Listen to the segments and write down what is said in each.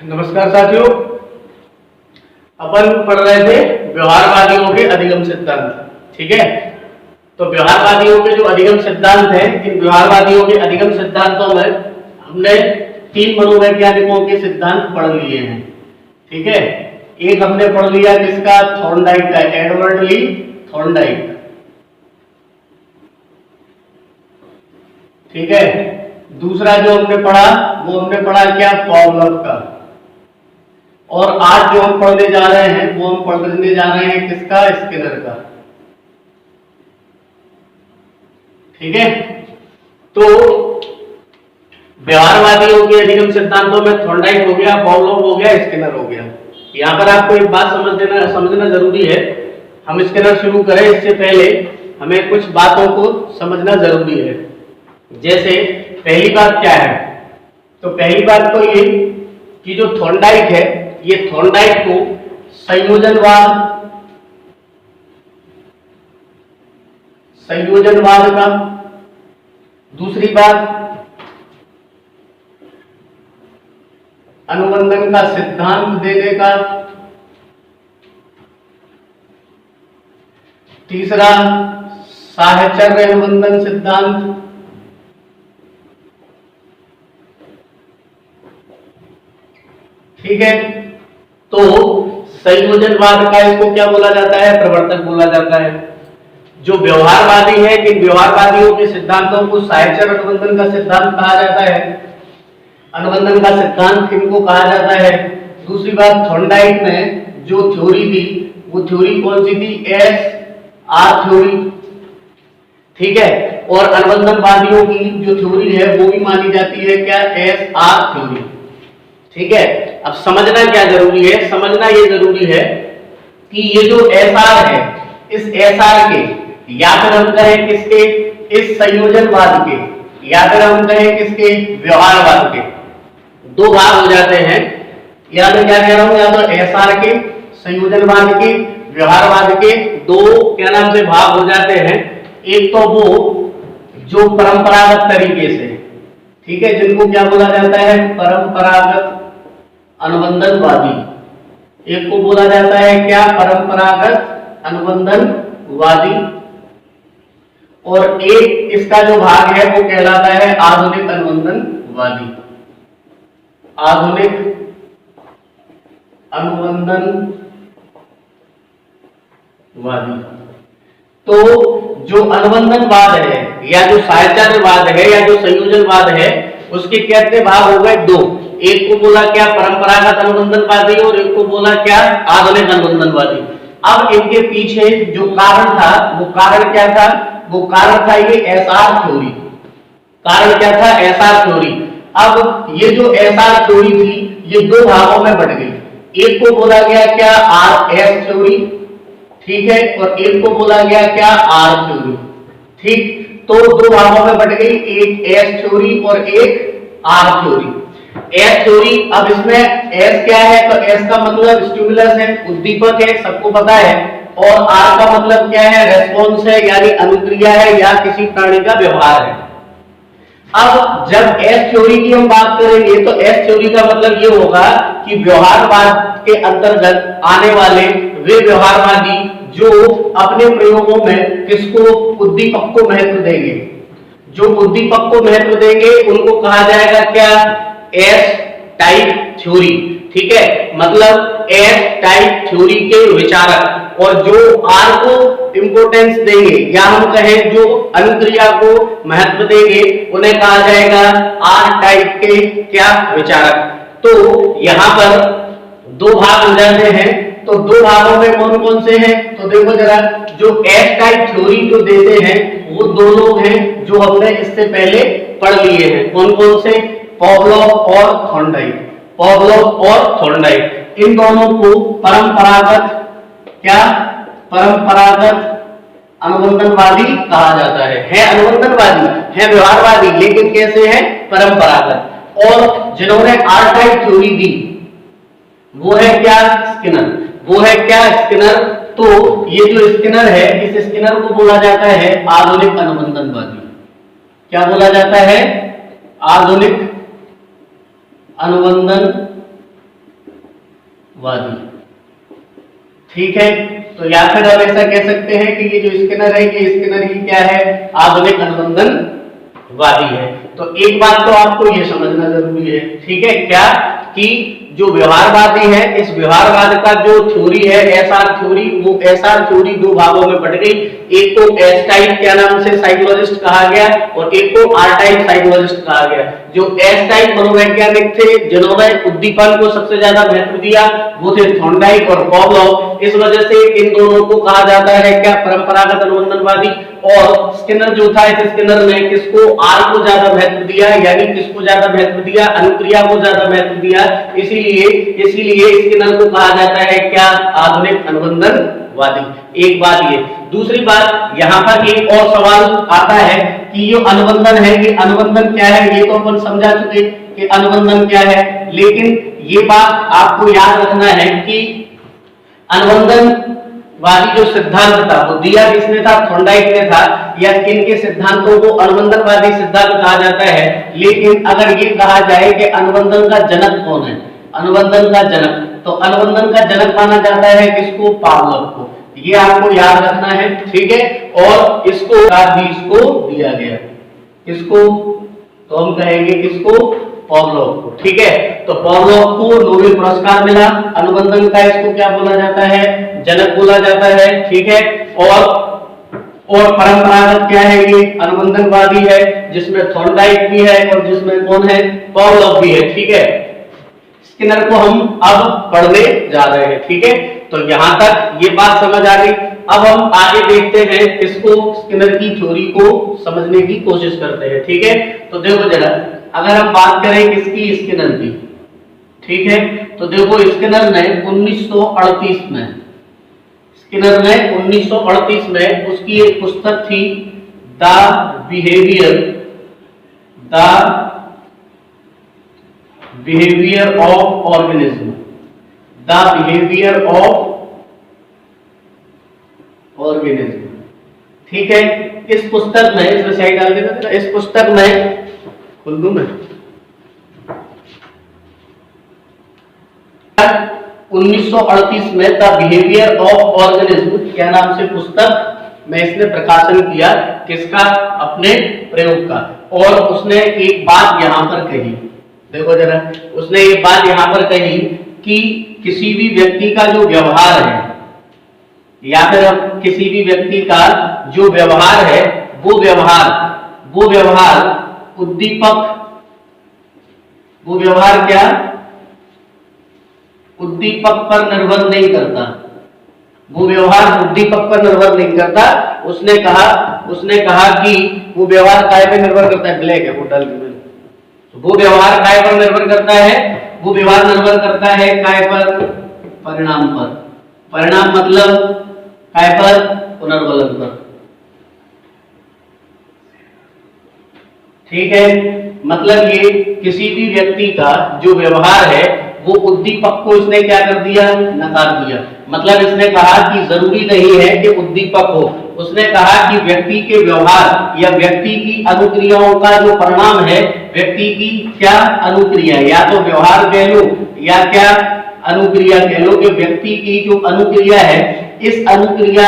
नमस्कार साथियों, अपन पढ़ रहे थे व्यवहारवादियों के अधिगम सिद्धांत। ठीक है, तो व्यवहारवादियों के जो अधिगम सिद्धांत हैं, इन व्यवहारवादियों के अधिगम सिद्धांतों में हमने 3 मनोवैज्ञानिकों के सिद्धांत पढ़ लिए हैं। ठीक है, एक हमने पढ़ लिया किसका, थॉर्नडाइक का, एडवर्ड ली थॉर्नडाइक। ठीक है, दूसरा जो हमने पढ़ा वो हमने पढ़ा क्या, पावलोव का। और आज जो हम पढ़ने जा रहे हैं वो हम पढ़ने जा रहे हैं किसका, स्किनर का। ठीक है, तो व्यवहारवादियों के अधिगम सिद्धांतों में थॉर्नडाइक हो गया, पावलोव हो गया, स्किनर हो गया। यहां पर आपको एक बात समझना जरूरी है। हम स्किनर शुरू करें इससे पहले हमें कुछ बातों को समझना जरूरी है। जैसे पहली बात क्या है, तो पहली बात तो ये कि जो थॉर्नडाइक है, ये थॉर्नडाइक को संयोजनवाद का, दूसरी बात अनुबंधन का सिद्धांत देने का, तीसरा साहचर्य अनुबंधन सिद्धांत, ठीक है। तो संयोजनवाद का इसको क्या बोला जाता है, प्रवर्तक बोला जाता है। जो व्यवहारवादी है, कि व्यवहारवादियों के सिद्धांतों को साहचर्य अनुबंधन का सिद्धांत कहा जाता है, अनुबंधन का सिद्धांत इनको कहा जाता है। दूसरी बात, थॉर्नडाइक ने जो थ्योरी दी वो थ्योरी कौन सी थी, एस आर थ्योरी। ठीक है, और अनुबंधनवादियों की जो थ्योरी है वो भी मानी जाती है क्या, एस आर थ्योरी। ठीक है, अब समझना क्या जरूरी है, समझना ये जरूरी है कि ये जो एस आर है, इस एस आर के या फिर हम कहें किसके, इस संयोजनवाद के, या फिर हम कहें किसके, व्यवहारवाद के, 2 भाग हो जाते हैं। या मैं क्या कह रहा हूं, या तो एस आर के, संयोजनवाद के, व्यवहारवाद के 2 क्या नाम से भाग हो जाते हैं। एक तो वो जो परंपरागत तरीके से, ठीक है, जिनको क्या बोला जाता है, परंपरागत अनुबंधनवादी। एक को बोला जाता है क्या, परंपरागत अनुबंधनवादी। और एक इसका जो भाग है वो कहलाता है आधुनिक अनुबंधनवादी। आधुनिक अनुबंधनवादी। तो जो अनुबंधनवाद है, या जो साहचर्यवाद है, या जो संयोजनवाद है, उसके कितने भाग हो गए, 2। एक को बोला क्या, परंपरागत अनुबंधनवादी, और एक को बोला क्या, आधुनिक अनुबंधनवादी। अब इनके पीछे जो कारण था, वो कारण क्या था, वो कारण था ये एसआर थ्योरी। कारण क्या था, एसआर थ्योरी। अब ये जो एसआर थ्योरी थी, ये 2 भागों में बट गई। एक को बोला गया क्या, आर एस थ्योरी, ठीक है, और एक को बोला गया क्या, आर थ्योरी। ठीक, तो 2 भागों में बट गई, एक एस थ्योरी और एक आर थ्योरी। एस थ्योरी, अब इसमें एस क्या है, तो एस का मतलब स्टिमुलस है, उद्दीपक है, सबको पता है। और आर का मतलब क्या है, रेस्पॉन्स है, यानी अनुक्रिया है, या किसी प्राणी का व्यवहार है। अब जब एस थ्योरी की हम बात करेंगे, तो एस थ्योरी का मतलब ये होगा कि व्यवहारवाद के अंतर्गत आने वाले वे व्यवहारवादी जो अपने प्रयोगों में किसको, उद्दीपक को महत्व देंगे। जो उद्दीपक को महत्व देंगे उनको कहा जाएगा क्या, एस टाइप थ्योरी। ठीक है, मतलब एस टाइप थ्योरी के विचारक। और जो आर को इंपोर्टेंस देंगे, या हम कहें जो अनुक्रिया को महत्व देंगे, उन्हें कहा जाएगा आर टाइप के क्या, विचारक। तो यहां पर 2 भाग हो जाते हैं। तो 2 भागों में कौन कौन से हैं, तो देखो जरा, जो एस टाइप थ्योरी जो देते हैं वो 2 लोग हैं जो हमने इससे पहले पढ़ लिए हैं। कौन कौन से, पावलोव और थॉर्नडाइक। पावलोव और थॉर्नडाइक, इन दोनों को परंपरागत क्या, परंपरागत अनुबंधनवादी कहा जाता है अनुबंधनवादी, है व्यवहारवादी, लेकिन कैसे है, परंपरागत। और जिन्होंने आर टाइप थ्योरी दी वो है क्या, स्किनर। वो है क्या, स्किनर। तो ये जो स्किनर है, इस स्किनर को बोला जाता है आधुनिक अनुबंधनवादी। क्या बोला जाता है, आधुनिक अनुबंधनवादी। वादी। ठीक है, तो या फिर हम ऐसा कह सकते हैं कि ये जो स्किनर है, ये स्किनर ही क्या है, आधुनिक अनुबंधनवादी है। तो एक बात तो आपको ये समझना जरूरी है, ठीक है, क्या कि जो व्यवहारवादी है, इस व्यवहारवाद का जो थ्योरी है, एसआर थ्योरी, वो एसआर थ्योरी दो भागों में बढ़ गई। एक को एस टाइप क्या नाम से साइकोलॉजिस्ट कहा गया और एक को आर टाइप साइकोलॉजिस्ट कहा गया। जो एस टाइप मनोवैज्ञानिक थे, जिन्होंने उद्दीपन को सबसे ज्यादा महत्व दिया, वो थे थॉर्नडाइक और पॉवलोव। इस वजह से इन दोनों को कहा जाता है क्या, परंपरागत अनुबंधनवादी। और स्किनर जो था, इस स्किनर ने किसको, आर को ज्यादा महत्व दिया, यानी किसको ज्यादा महत्व दिया, अनुक्रिया को ज्यादा महत्व दिया। इसीलिए स्किनर को कहा जाता है क्या, आधुनिक अनुबंधनवादी। एक बात ये। दूसरी बात, यहाँ पर एक और सवाल आता है कि ये अनुबंधन है, ये अनुबंधन क्या है, ये तो अपन समझा चुके कि अनुबंधन क्या है। लेकिन ये बात आपको याद रखना है कि अनुबंधनवादी जो सिद्धांत था, वो दिया किसने था, थॉर्नडाइक ने था, या किनके सिद्धांतों को अनुबंधनवादी सिद्धांत कहा जाता है। लेकिन अगर ये कहा जाए कि अनुबंधन का जनक कौन है, अनुबंधन का जनक, तो अनुबंधन का जनक माना जाता है किसको, पावलोव को। ये आपको याद रखना है, ठीक है। और इसको भी इसको दिया गया, किसको, तो हम कहेंगे किसको, पॉवलोव को, ठीक है। तो पॉवलोव को नोबेल पुरस्कार मिला अनुबंधन का, इसको क्या बोला जाता है, जनक बोला जाता है, ठीक है। और परंपरागत क्या है, ये अनुबंधनवादी है, जिसमें थॉर्नडाइक भी है और जिसमें कौन है, पॉवलोव भी है, ठीक है। स्किनर को हम अब पढ़ने जा रहे हैं, ठीक है। तो यहां तक ये बात समझ आ गई। अब हम आगे देखते हैं, इसको स्किनर की थ्योरी को समझने की कोशिश करते हैं, ठीक है। तो देखो जरा, अगर हम बात करें किसकी, स्किनर की, ठीक है, तो देखो स्किनर ने 1938 में, स्किनर ने 1938 में उसकी एक पुस्तक थी, the behaviour of organism, the behaviour of organism, ठीक है। इस पुस्तक में, इसमें सही डाल देना, इस पुस्तक में खुल दूं मैं, 1938 में द बिहेवियर ऑफ ऑर्गेनिज्म क्या नाम से पुस्तक में इसने प्रकाशन किया, किसका, अपने प्रयोग का। और उसने एक बात यहां पर कही, देखो जरा, उसने एक बात यहां पर कही कि किसी भी व्यक्ति का जो व्यवहार है, या फिर किसी भी व्यक्ति का जो व्यवहार है, वो व्यवहार उद्दीपक, वो व्यवहार क्या, उद्दीपक पर निर्भर नहीं करता, वो व्यवहार उद्दीपक पर निर्भर नहीं करता। उसने कहा कि वो व्यवहार काय पे निर्भर करता है, ब्लैक है वो डाल के, वो व्यवहार काय पर निर्भर करता है, वो व्यवहार निर्भर करता है काय पर, परिणाम पर। परिणाम मतलब काय पर, पुनर्वलन पर, ठीक है। मतलब ये किसी भी व्यक्ति का जो व्यवहार है, वो उद्दीपक को इसने क्या कर दिया, नकार दिया। मतलब इसने कहा कि जरूरी नहीं है कि उद्दीपक हो, उसने कहा कि व्यक्ति के व्यवहार या व्यक्ति की अनुक्रियाओं का जो परिणाम है, व्यक्ति की क्या अनुक्रिया, या तो व्यवहार कह लो या क्या अनुक्रिया कह लो, कि व्यक्ति की जो अनुक्रिया है, इस अनुक्रिया,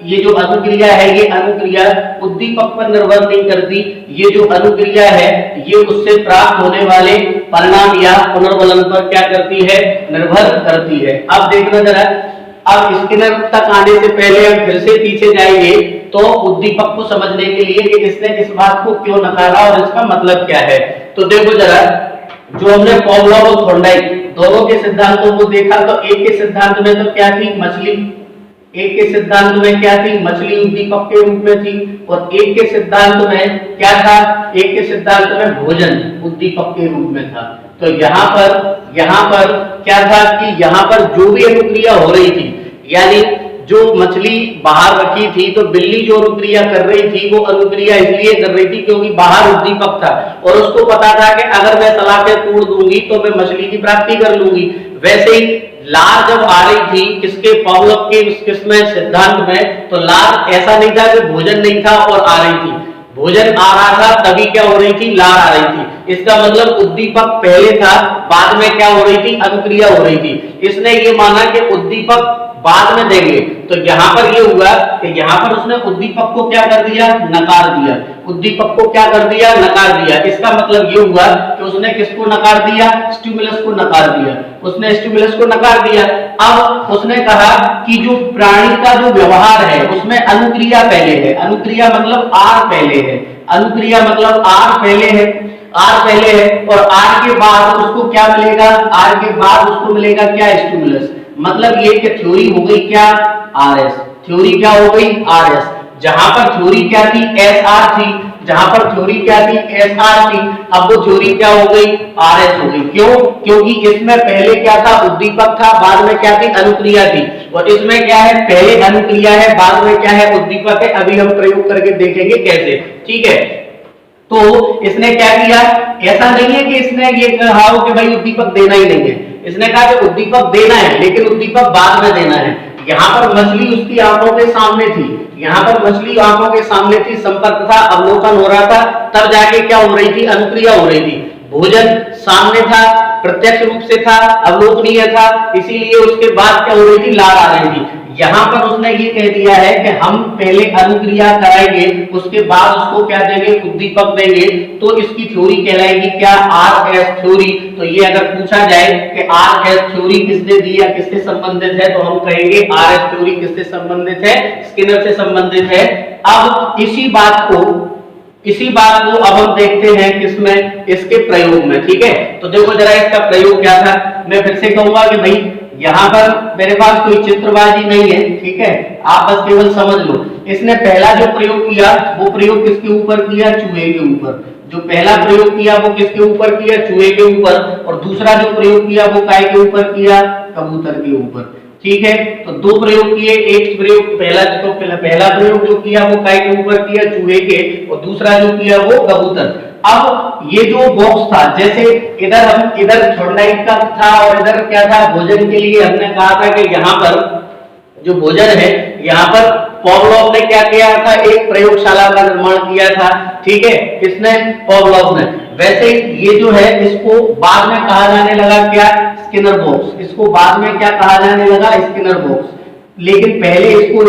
ये जो अनुक्रिया है, ये अनुक्रिया उद्दीपक पर निर्भर नहीं करती। ये जो अनुक्रिया है, ये उससे प्राप्त होने वाले परिणाम या पुनर्वलन पर क्या करती है, निर्भर करती है। अब देखना जरा, अब स्किनर तक आने से पहले हम फिर से पीछे जाएंगे, तो उद्दीपक को समझने के लिए कि इसने इस बात को क्यों नकारा और इसका मतलब क्या है। तो देखो जरा, जो हमने पॉवलोव और थॉर्नडाइक दोनों के सिद्धांतों को देखा, तो एक के सिद्धांत में तो क्या थी, मछली, एक के सिद्धांत में क्या थी, मछली उद्दीपक के रूप में थी, और एक के सिद्धांत में क्या था, एक के सिद्धांत में भोजन उद्दीपक के रूप में था। तो यहाँ पर क्या था कि यहाँ पर जो भी अनुक्रिया हो रही थी, यानी जो मछली बाहर रखी थी, तो बिल्ली जो अनुक्रिया कर रही थी, वो अनुक्रिया इसलिए कर रही थी क्योंकि बाहर उद्दीपक था, और उसको पता था कि अगर मैं सलाखें तोड़ दूंगी तो मैं मछली की प्राप्ति कर लूंगी। वैसे ही लार जब आ रही थी, किसके, पॉवलोव के किसमें सिद्धांत में, तो लार ऐसा नहीं था कि भोजन नहीं था और आ रही थी, भोजन आ रहा था तभी क्या हो रही थी, लार आ रही थी। इसका मतलब उद्दीपक पहले था, बाद में क्या हो रही थी, अनुक्रिया हो रही थी। इसने ये माना कि उद्दीपक बाद में देंगे, तो यहां पर ये हुआ कि यहां पर उसने उद्दीपक को क्या कर दिया, नकार दिया। उद्दीपक को क्या कर दिया, नकार दिया। इसका मतलब ये हुआ कि उसने किसको नकार दिया, स्टिमुलस को नकार दिया। उसने स्टिमुलस को नकार दिया। अब उसने कहा कि जो प्राणी का जो व्यवहार है उसमें अनुक्रिया पहले है। अनुक्रिया मतलब आर पहले है। अनुक्रिया मतलब आर पहले है। आर पहले है और आर के बाद उसको क्या मिलेगा, आर के बाद उसको मिलेगा क्या, स्टिमुलस। मतलब ये कि थ्योरी हो गई क्या, आर एस। थ्योरी क्या हो गई, आर एस। जहां पर थ्योरी क्या थी, एस आर थी। जहां पर थ्योरी क्या थी, एस आर थी। अब वो थ्योरी क्या हो गई, आर एस हो गई। क्यों, क्योंकि इसमें पहले क्या था, उद्दीपक था, बाद में क्या थी, अनुक्रिया थी। और इसमें क्या है, पहले अनुक्रिया है, बाद में क्या है, उद्दीपक है। अभी हम प्रयोग करके देखेंगे कैसे। ठीक है, तो इसने क्या किया, ऐसा नहीं है कि इसने ये कहा हो कि भाई उद्दीपक देना ही नहीं है। इसने कहा कि उद्दीपक देना है लेकिन उद्दीपक बाद में देना है। यहाँ पर मछली उसकी आंखों के सामने थी, यहाँ पर मछली आंखों के सामने थी, संपर्क था, अवलोकन हो रहा था, तब जाके क्या हो रही थी, अनुक्रिया हो रही थी। भोजन सामने था, प्रत्यक्ष रूप से था, अवलोकनीय था, इसीलिए उसके बाद क्या हो रही थी, लार आ रही थी। यहां पर उसने ये कह दिया है कि हम पहले अनुक्रिया कराएंगे, उसके बाद उसको क्या देंगे, उद्दीपक देंगे, तो इसकी थ्योरी कहलाएगी क्या, आर एस थ्योरी। तो ये अगर पूछा जाए कि आर एस थ्योरी किसने दी या किससे संबंधित है, तो हम कहेंगे आर एस थ्योरी किससे संबंधित है, स्किनर से संबंधित है। अब इसी बात को अब हम देखते हैं किसमें, इसके प्रयोग में। ठीक है, तो देखो जरा इसका प्रयोग क्या था। मैं फिर से कहूंगा कि भाई यहां पर मेरे पास कोई चित्रबाजी नहीं है, ठीक है, आप बस केवल समझ लो। इसने पहला जो प्रयोग किया वो प्रयोग किसके ऊपर किया, चूहे के ऊपर। जो पहला प्रयोग किया वो किसके ऊपर किया, चूहे के ऊपर। और दूसरा जो प्रयोग किया वो काय के ऊपर किया, कबूतर के ऊपर। ठीक है, तो दो प्रयोग किए। एक प्रयोग पहला प्रयोग जो किया वो काय के ऊपर किया, चूहे के, और दूसरा जो किया वो कबूतर। अब ये जो बॉक्स था, जैसे इधर थोर्नडाइक का था और इधर क्या था, भोजन के लिए हमने कहा था कि यहाँ पर जो भोजन है, यहाँ पर पॉवलोव ने क्या किया था, एक प्रयोगशाला का निर्माण किया था। ठीक है, किसने, पॉवलोव ने। वैसे ये जो है इसको बाद में कहा जाने लगा क्या, स्किनर बॉक्स। इसको बाद में क्या कहा जाने लगा, स्किनर बॉक्स। लेकिन पहले इसको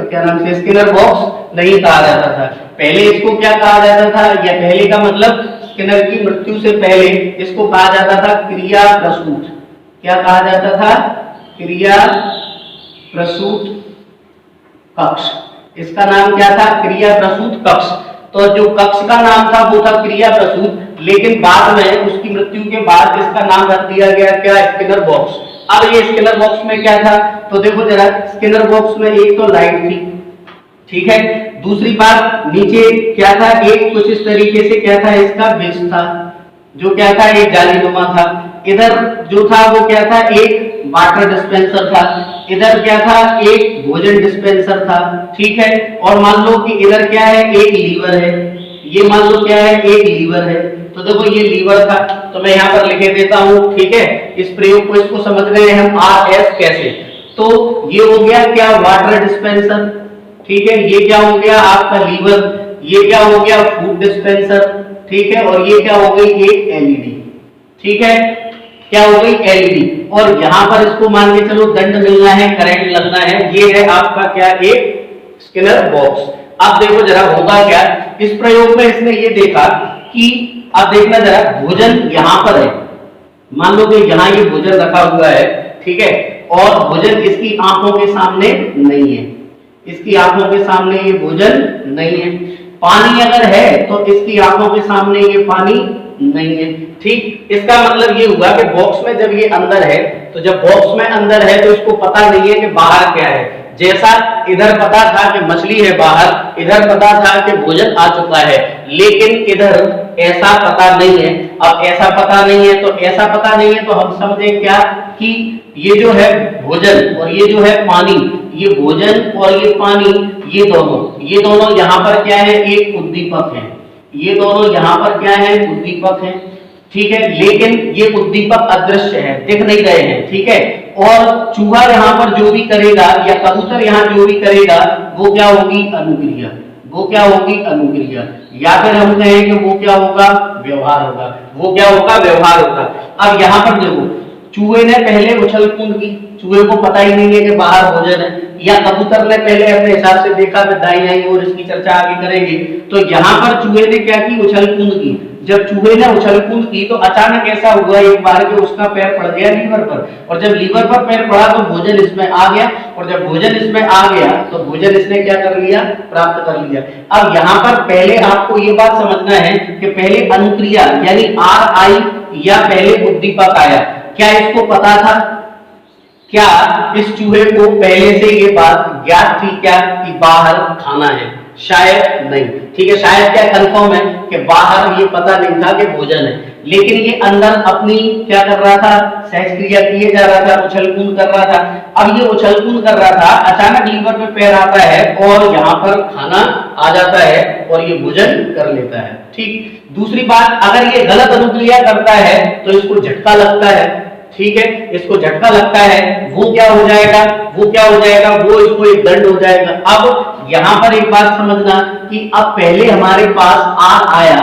क्या नाम से, स्किनर बॉक्स नहीं कहा जाता था। पहले इसको क्या कहा जाता था, या पहले का मतलब स्किनर की मृत्यु से पहले इसको कहा जाता था क्रिया प्रसूत। क्या कहा जाता था, क्रिया प्रसूत कक्ष। इसका नाम क्या था, क्रिया प्रसूत कक्ष। तो जो कक्ष का नाम था वो था क्रिया प्रसूत, लेकिन बाद में उसकी मृत्यु के बाद इसका नाम रख दिया गया क्या, स्किनर बॉक्स। अब ये स्किनर बॉक्स में क्या था, तो देखो जरा, स्किनर बॉक्स में एक तो लाइट थी, ठीक है, दूसरी बात नीचे क्या था, एक कुछ इस तरीके से क्या था, इसका बेस था, जो क्या था, एक जालीनुमा था। इधर जो था वो क्या था, एक वाटर डिस्पेंसर था। इधर क्या था, एक भोजन डिस्पेंसर था। ठीक है, और मान लो कि इधर क्या है, एक लीवर है। ये मान लो क्या है, एक लीवर है। तो देखो ये लीवर था, तो मैं यहाँ पर लिखे देता हूँ। ठीक है, इस प्रयोग को, इसको समझ रहे हैं हम, आर एस कैसे। तो ये हो गया क्या, वाटर डिस्पेंसर। ठीक है, ये क्या हो गया आपका लीवर। ये क्या हो गया, फूड डिस्पेंसर। ठीक है, और ये क्या हो गई, एक एलईडी। ठीक है, क्या हो गई, एलईडी। और यहां पर इसको मान के चलो दंड मिलना है, करंट लगना है। ये है आपका क्या, एक स्किनर बॉक्स। अब देखो जरा होगा क्या, इस प्रयोग में इसने ये देखा कि, अब देखना जरा, भोजन यहां पर है, मान लो कि यहां ये भोजन रखा हुआ है, ठीक है, और भोजन इसकी आंखों के सामने नहीं है। इसकी आंखों के सामने ये भोजन नहीं है। पानी अगर है तो इसकी आंखों के सामने ये पानी नहीं है। ठीक, इसका मतलब ये हुआ कि बॉक्स में जब ये अंदर है, तो जब बॉक्स में अंदर है तो इसको पता नहीं है कि बाहर क्या है। जैसा इधर पता था कि मछली है बाहर, इधर पता था कि भोजन आ चुका है, लेकिन इधर ऐसा पता नहीं है। अब ऐसा पता नहीं है तो ऐसा पता नहीं है, तो हम समझे क्या कि ये जो है भोजन और ये जो है पानी, ये भोजन और ये पानी, ये दोनों यहाँ पर क्या है, एक उद्दीपक है। ये दोनों यहाँ पर क्या है, उद्दीपक है। ठीक है, लेकिन ये उद्दीपक अदृश्य है, दिख नहीं रहे हैं। ठीक है, और चूहा यहाँ पर जो भी करेगा या कबूतर यहाँ जो भी करेगा वो क्या होगी, अनुक्रिया। वो क्या होगी, अनुक्रिया। या फिर हम कहें कि वो क्या होगा, व्यवहार होगा। वो क्या होगा, व्यवहार होगा। अब यहाँ पर देखो, चूहे ने पहले उछल कूद की, चूहे को पता ही नहीं है कि बाहर भोजन है, या कबूतर ने पहले अपने हिसाब से देखा कि दाई आई, और इसकी चर्चा आगे करेंगे। तो यहाँ पर चूहे ने क्या की, उछल कूद की। जब चूहे ने उछल कूद की तो अचानक ऐसा हुआ एक बार कि उसका पैर पड़ गया लीवर पर, और जब लीवर पर पैर पड़ा तो भोजन इसमें आ गया, और जब भोजन इसमें आ गया तो भोजन इसने क्या कर लिया, प्राप्त कर लिया। अब यहाँ पर पहले आपको ये बात समझना है कि पहले अनुक्रिया यानी आर आई या पहले उद्दीपक आया। क्या इसको पता था, क्या इस चूहे को पहले से ये बात ज्ञात थी क्या कि बाहर खाना है? शायद नहीं। ठीक है, शायद क्या कंफर्म है कि बाहर ये पता नहीं था कि भोजन है, लेकिन ये अंदर अपनी क्या कर रहा था, सहज क्रिया किए जा रहा था, उछल कूद कर रहा था। अब ये उछल कूद कर रहा था, अचानक लीवर पे पैर आता है और यहाँ पर खाना आ जाता है और ये भोजन कर लेता है। ठीक, दूसरी बात, अगर ये गलत अनुक्रिया करता है तो इसको झटका लगता है। ठीक है, इसको झटका लगता है, वो क्या हो जाएगा, वो क्या हो जाएगा, वो इसको एक दंड हो जाएगा। अब यहाँ पर एक बात समझना कि अब पहले हमारे पास आर आया,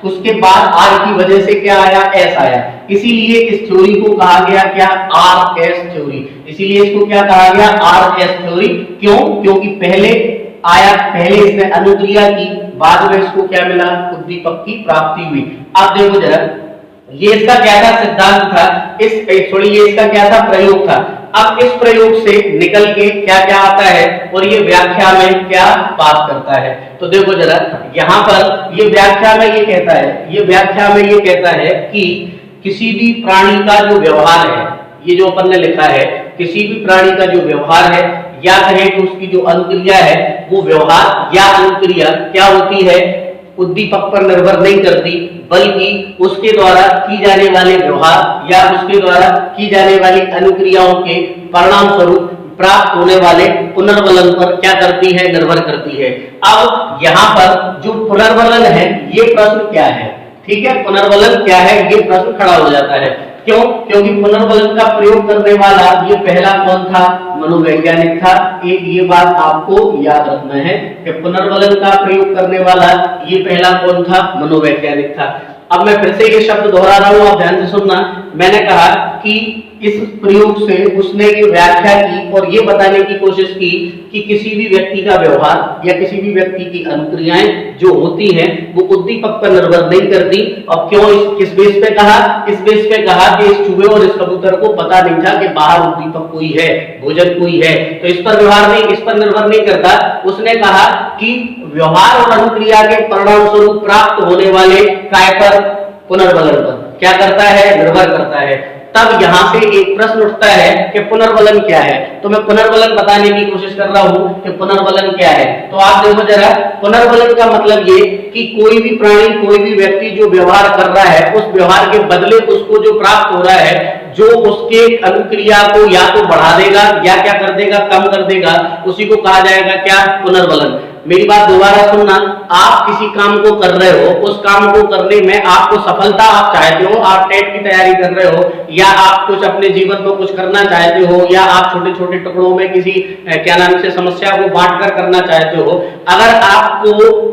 उसके बाद आर की वजह से क्या आया, एस आया। इसीलिए इस थ्योरी को कहा गया क्या, आर एस थ्योरी। इसीलिए इसको क्या कहा गया, आर एस थ्योरी। क्यों? क्योंकि पहले आया, पहले इसने अनुक्रिया की, बाद में इसको क्या मिला, उद्दीपक की प्राप्ति हुई। अब देखो जरा, ये इसका क्या था, सिद्धांत था, ये इसका क्या था, प्रयोग था। अब इस प्रयोग से निकल के क्या क्या आता है और ये व्याख्या में क्या बात करता है। तो देखो जरा, यहाँ पर ये व्याख्या में ये कहता है, ये व्याख्या में ये कहता है कि किसी भी प्राणी का जो व्यवहार है, ये जो अपन ने लिखा है, किसी भी प्राणी का जो व्यवहार है या कहें कि उसकी जो अनुक्रिया है, वो व्यवहार या अनुक्रिया क्या होती है, उद्दीपक पर निर्भर नहीं करती, बल्कि उसके द्वारा की जाने वाले व्यवहार या उसके द्वारा की जाने वाली अनुक्रियाओं के परिणाम स्वरूप प्राप्त होने वाले पुनर्बलन पर क्या करती है, निर्भर करती है। अब यहाँ पर जो पुनर्बलन है, ये प्रश्न क्या है, ठीक है, पुनर्बलन क्या है, ये प्रश्न खड़ा हो जाता है। क्यों? क्योंकि पुनर्बलन का प्रयोग करने वाला ये पहला कौन था, मनोवैज्ञानिक था। एक ये बात आपको याद रखना है कि पुनर्बलन का प्रयोग करने वाला ये पहला कौन था, मनोवैज्ञानिक था। अब मैं फिर से ये शब्द दोहरा रहा हूं, आप ध्यान से सुनना। मैंने कहा कि इस प्रयोग से उसने ये व्याख्या की और ये बताने की कोशिश की कि किसी भी व्यक्ति का व्यवहार या किसी भी व्यक्ति की अनुक्रियाएं जो होती हैं वो उद्दीपक पर निर्भर नहीं करती। अब क्यों, किस बेस पे कहा, इस बेस पे कहा कि इस चूहे और इस कबूतर को पता नहीं था कि बाहर उद्दीपक कोई है, भोजन कोई है, तो इस पर व्यवहार नहीं, इस पर निर्भर नहीं करता। उसने कहा कि व्यवहार और अनुक्रिया के परिणाम स्वरूप प्राप्त होने वाले काय पर, पुनर्बलन पर क्या करता है, निर्भर करता है। तब यहाँ से एक प्रश्न उठता है कि पुनर्बलन क्या है। तो मैं पुनर्बलन बताने की कोशिश कर रहा हूँ कि पुनर्बलन क्या है। तो आप देखो जरा, पुनर्बलन का मतलब ये कि कोई भी प्राणी, कोई भी व्यक्ति जो व्यवहार कर रहा है, उस व्यवहार के बदले उसको जो प्राप्त हो रहा है, जो उसके अनुक्रिया को या तो बढ़ा देगा या क्या कर देगा, कम कर देगा, उसी को कहा जाएगा क्या, पुनर्बलन। मेरी बात दोबारा सुनना, आप किसी काम को कर रहे हो, उस काम को करने में आपको सफलता आप चाहते हो, आप टेट की तैयारी कर रहे हो, या आप कुछ अपने जीवन में कुछ करना चाहते हो, या आप छोटे छोटे टुकड़ों में किसी क्या नाम से समस्या को बांटकर करना चाहते हो, अगर आपको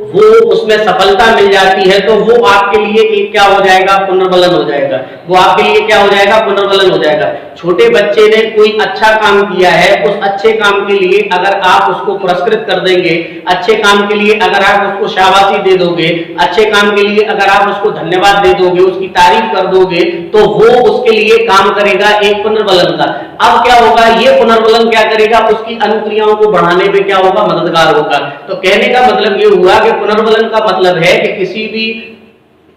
वो उसमें सफलता मिल जाती है तो वो आपके लिए एक क्या हो जाएगा, पुनर्बलन हो जाएगा। वो आपके लिए क्या हो जाएगा, पुनर्बलन हो जाएगा। छोटे बच्चे ने कोई अच्छा काम किया है, उस अच्छे काम के लिए अगर आप उसको पुरस्कृत कर देंगे, अच्छे काम के लिए अगर आप उसको शाबाशी दे दोगे, अच्छे काम के लिए अगर आप उसको धन्यवाद दे दोगे, उसकी तारीफ कर दोगे, तो वो उसके लिए काम करेगा एक पुनर्बलन का। अब क्या होगा, ये पुनर्बलन क्या करेगा, उसकी अनुक्रियाओं को बढ़ाने में क्या होगा, मददगार होगा। तो कहने का मतलब ये हुआ कि पुनर्बलन का मतलब है कि किसी भी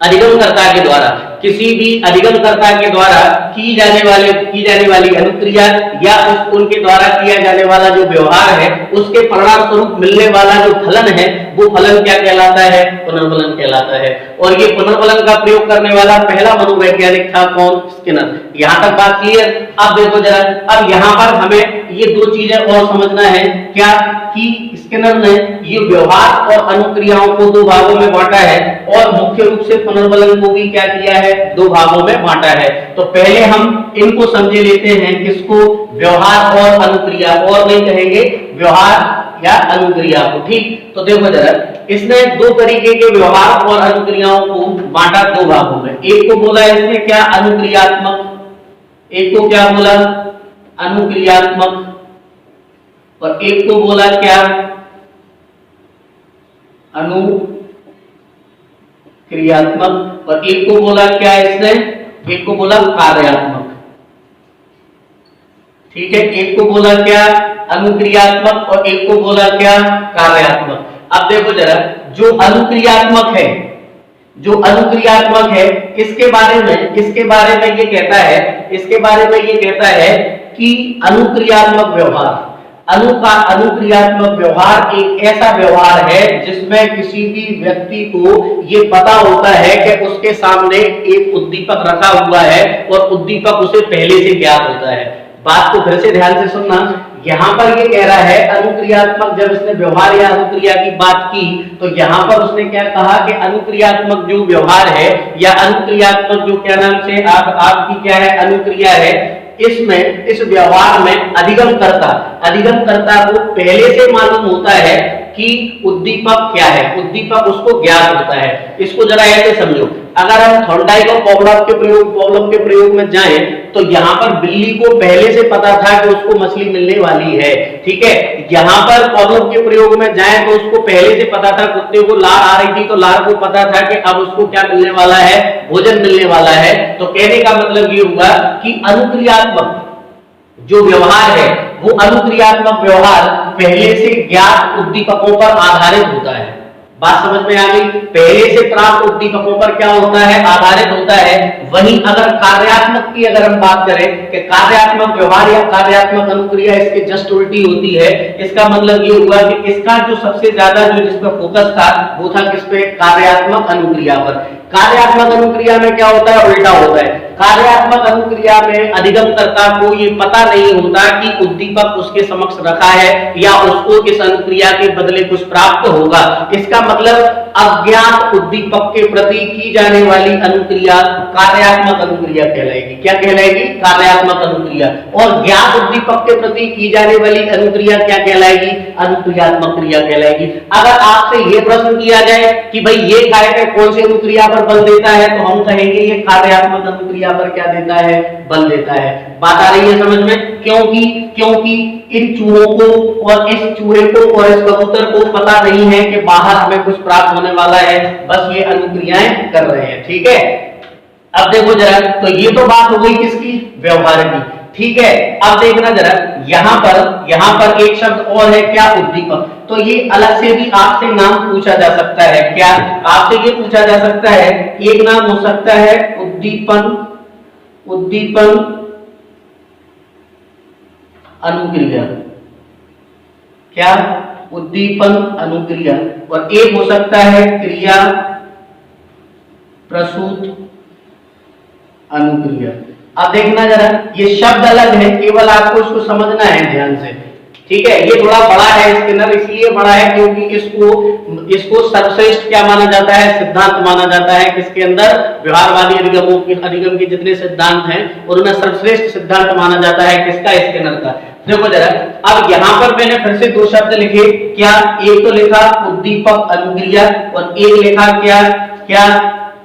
अधिगमकर्ता के द्वारा, किसी भी अधिगमकर्ता के द्वारा की जाने वाली अनुक्रिया या उनके द्वारा किया जाने वाला जो व्यवहार है, उसके परिणाम स्वरूप मिलने वाला जो फलन है, वो फलन क्या कहलाता है, पुनर्बलन कहलाता है। और ये पुनर्बलन का प्रयोग करने वाला पहला मनोवैज्ञानिक था कौन, स्किनर। यहाँ तक बात क्लियर। अब देखो जरा, अब यहाँ पर हमें ये दो चीजें और समझना है, क्या कि स्किनर ने ये व्यवहार और अनुक्रियाओं को दो भागों में बांटा है और मुख्य रूप से पुनर्बलन को भी क्या किया है, दो भागों में बांटा है। तो पहले हम इनको समझे लेते हैं, किसको, व्यवहार और अनुक्रिया, और नहीं कहेंगे व्यवहार या अनुक्रिया को। ठीक, तो देखो जरा, इसने दो तरीके के व्यवहार और अनुक्रियाओं को बांटा दो भागों में। एक को बोला इसने क्या, अनुक्रियात्मक, एक को क्या बोला, अनुक्रियात्मक, और एक को बोला क्या, अनुक्रियात्मक, और एक को बोला क्या इसने, एक को बोला कार्यात्मक। ठीक है, एक को बोला क्या, अनुक्रियात्मक, और एक को बोला क्या, कार्यात्मक। अब देखो जरा, जो अनुक्रियात्मक है, जो अनुक्रियात्मक है, इसके बारे में ये कहता है, इसके बारे में ये कहता है कि अनुक्रियात्मक व्यवहार, अनुक्रियात्मक व्यवहार एक ऐसा व्यवहार है जिसमें किसी भी व्यक्ति को ये पता होता है कि उसके सामने एक उद्दीपक रखा हुआ है और उद्दीपक उसे पहले से ज्ञात होता है। बात को फिर से ध्यान से सुनना, यहां पर ये कह रहा है अनुक्रियात्मक, जब इसने व्यवहार या अनुक्रिया की बात की तो यहां पर उसने क्या कहा कि अनुक्रियात्मक जो व्यवहार है या अनुक्रियात्मक जो क्या नाम से आपकी क्या है, अनुक्रिया है, इसमें, इस व्यवहार में अधिगमकर्ता को पहले से मालूम होता है कि उद्दीपक क्या है, उद्दीपक उसको ज्ञात होता है। इसको जरा ऐसे समझो, अगर हम थॉर्नडाइक और पॉवलोव के प्रयोग में जाएं तो यहाँ पर बिल्ली को पहले से पता था कि उसको मछली मिलने वाली है। ठीक है, यहाँ पर पॉवलोव के प्रयोग में जाएं तो उसको पहले से पता था, कुत्ते को लार आ रही थी तो लार को पता था कि अब उसको क्या मिलने वाला है, भोजन मिलने वाला है। तो कहने का मतलब ये हुआ कि अनुक्रियात्मक जो व्यवहार है वो अनुक्रियात्मक व्यवहार पहले से ज्ञात उद्दीपकों पर आधारित होता है। बात समझ में आ गई, पहले से प्राप्त उद्दीपकों पर क्या होता है, आधारित होता है। वहीं अगर कार्यात्मक की अगर हम बात करें कि कार्यात्मक व्यवहार या कार्यात्मक अनुक्रिया इसके जस्ट उल्टी होती है। इसका मतलब ये हुआ कि इसका जो सबसे ज्यादा जो जिस पर फोकस था वो था किस पे, कार्यात्मक अनुक्रिया पर। कार्यात्मक अनुक्रिया में क्या होता है, उल्टा होता है। कार्यात्मक अनुक्रिया में अधिगमकर्ता को ये पता नहीं होता कि उद्दीपक उसके समक्ष रखा है या उसको इस अनुक्रिया के बदले कुछ प्राप्त होगा। इसका मतलब अज्ञात उद्दीपक के प्रति की जाने वाली अनुक्रिया कार्यात्मक अनुक्रिया कहलाएगी। क्या कहलाएगी, कार्यात्मक अनुक्रिया। और ज्ञात उद्दीपक के प्रति की जाने वाली अनुक्रिया क्या कहलाएगी, अनुक्रियात्मक क्रिया कहलाएगी। अगर आपसे ये प्रश्न किया जाए कि भाई ये काय कौन सी अनुक्रिया पर बल देता है, तो हम कहेंगे ये कार्यात्मक अनुक्रिया पर क्या देता है, बल देता है। बात आ रही है समझ में? क्योंकि इन चूहों को और इस चूहे को और इस कबूतर को पता नहीं है कि बाहर हमें कुछ प्राप्त होने वाला है, बस ये अनुक्रियाएं कर रहे हैं। ठीक है, अब देखो जरा, तो ये तो बात हो गई किसकी, व्यवहार की। ठीक है, अब देखना जरा, यहाँ पर एक शब्द और है क्या, उद्दीपक। तो ये अलग से भी आपसे नाम पूछा जा सकता है। क्या आपसे ये पूछा जा सकता है, एक नाम हो सकता है उद्दीपन अनुक्रिया। क्या, उद्दीपन अनुक्रिया। और एक हो सकता है क्रिया प्रसूत अनुक्रिया। अब देखना जरा, ये शब्द अलग है, केवल आपको इसको समझना है ध्यान से। ठीक है, ये थोड़ा बड़ा है, स्किनर इसलिए बड़ा है क्योंकि इसको सर्वश्रेष्ठ क्या माना जाता है, सिद्धांत माना जाता है। किसके अंदर, व्यवहारवादी अधिगम के जितने सिद्धांत हैं उनमें सर्वश्रेष्ठ सिद्धांत माना जाता है किसका, स्किनर का। देखो जरा, अब यहाँ पर मैंने फिर से दो शब्द लिखे। क्या, एक तो लिखा उद्दीपक अनुक्रिया और एक लिखा क्या,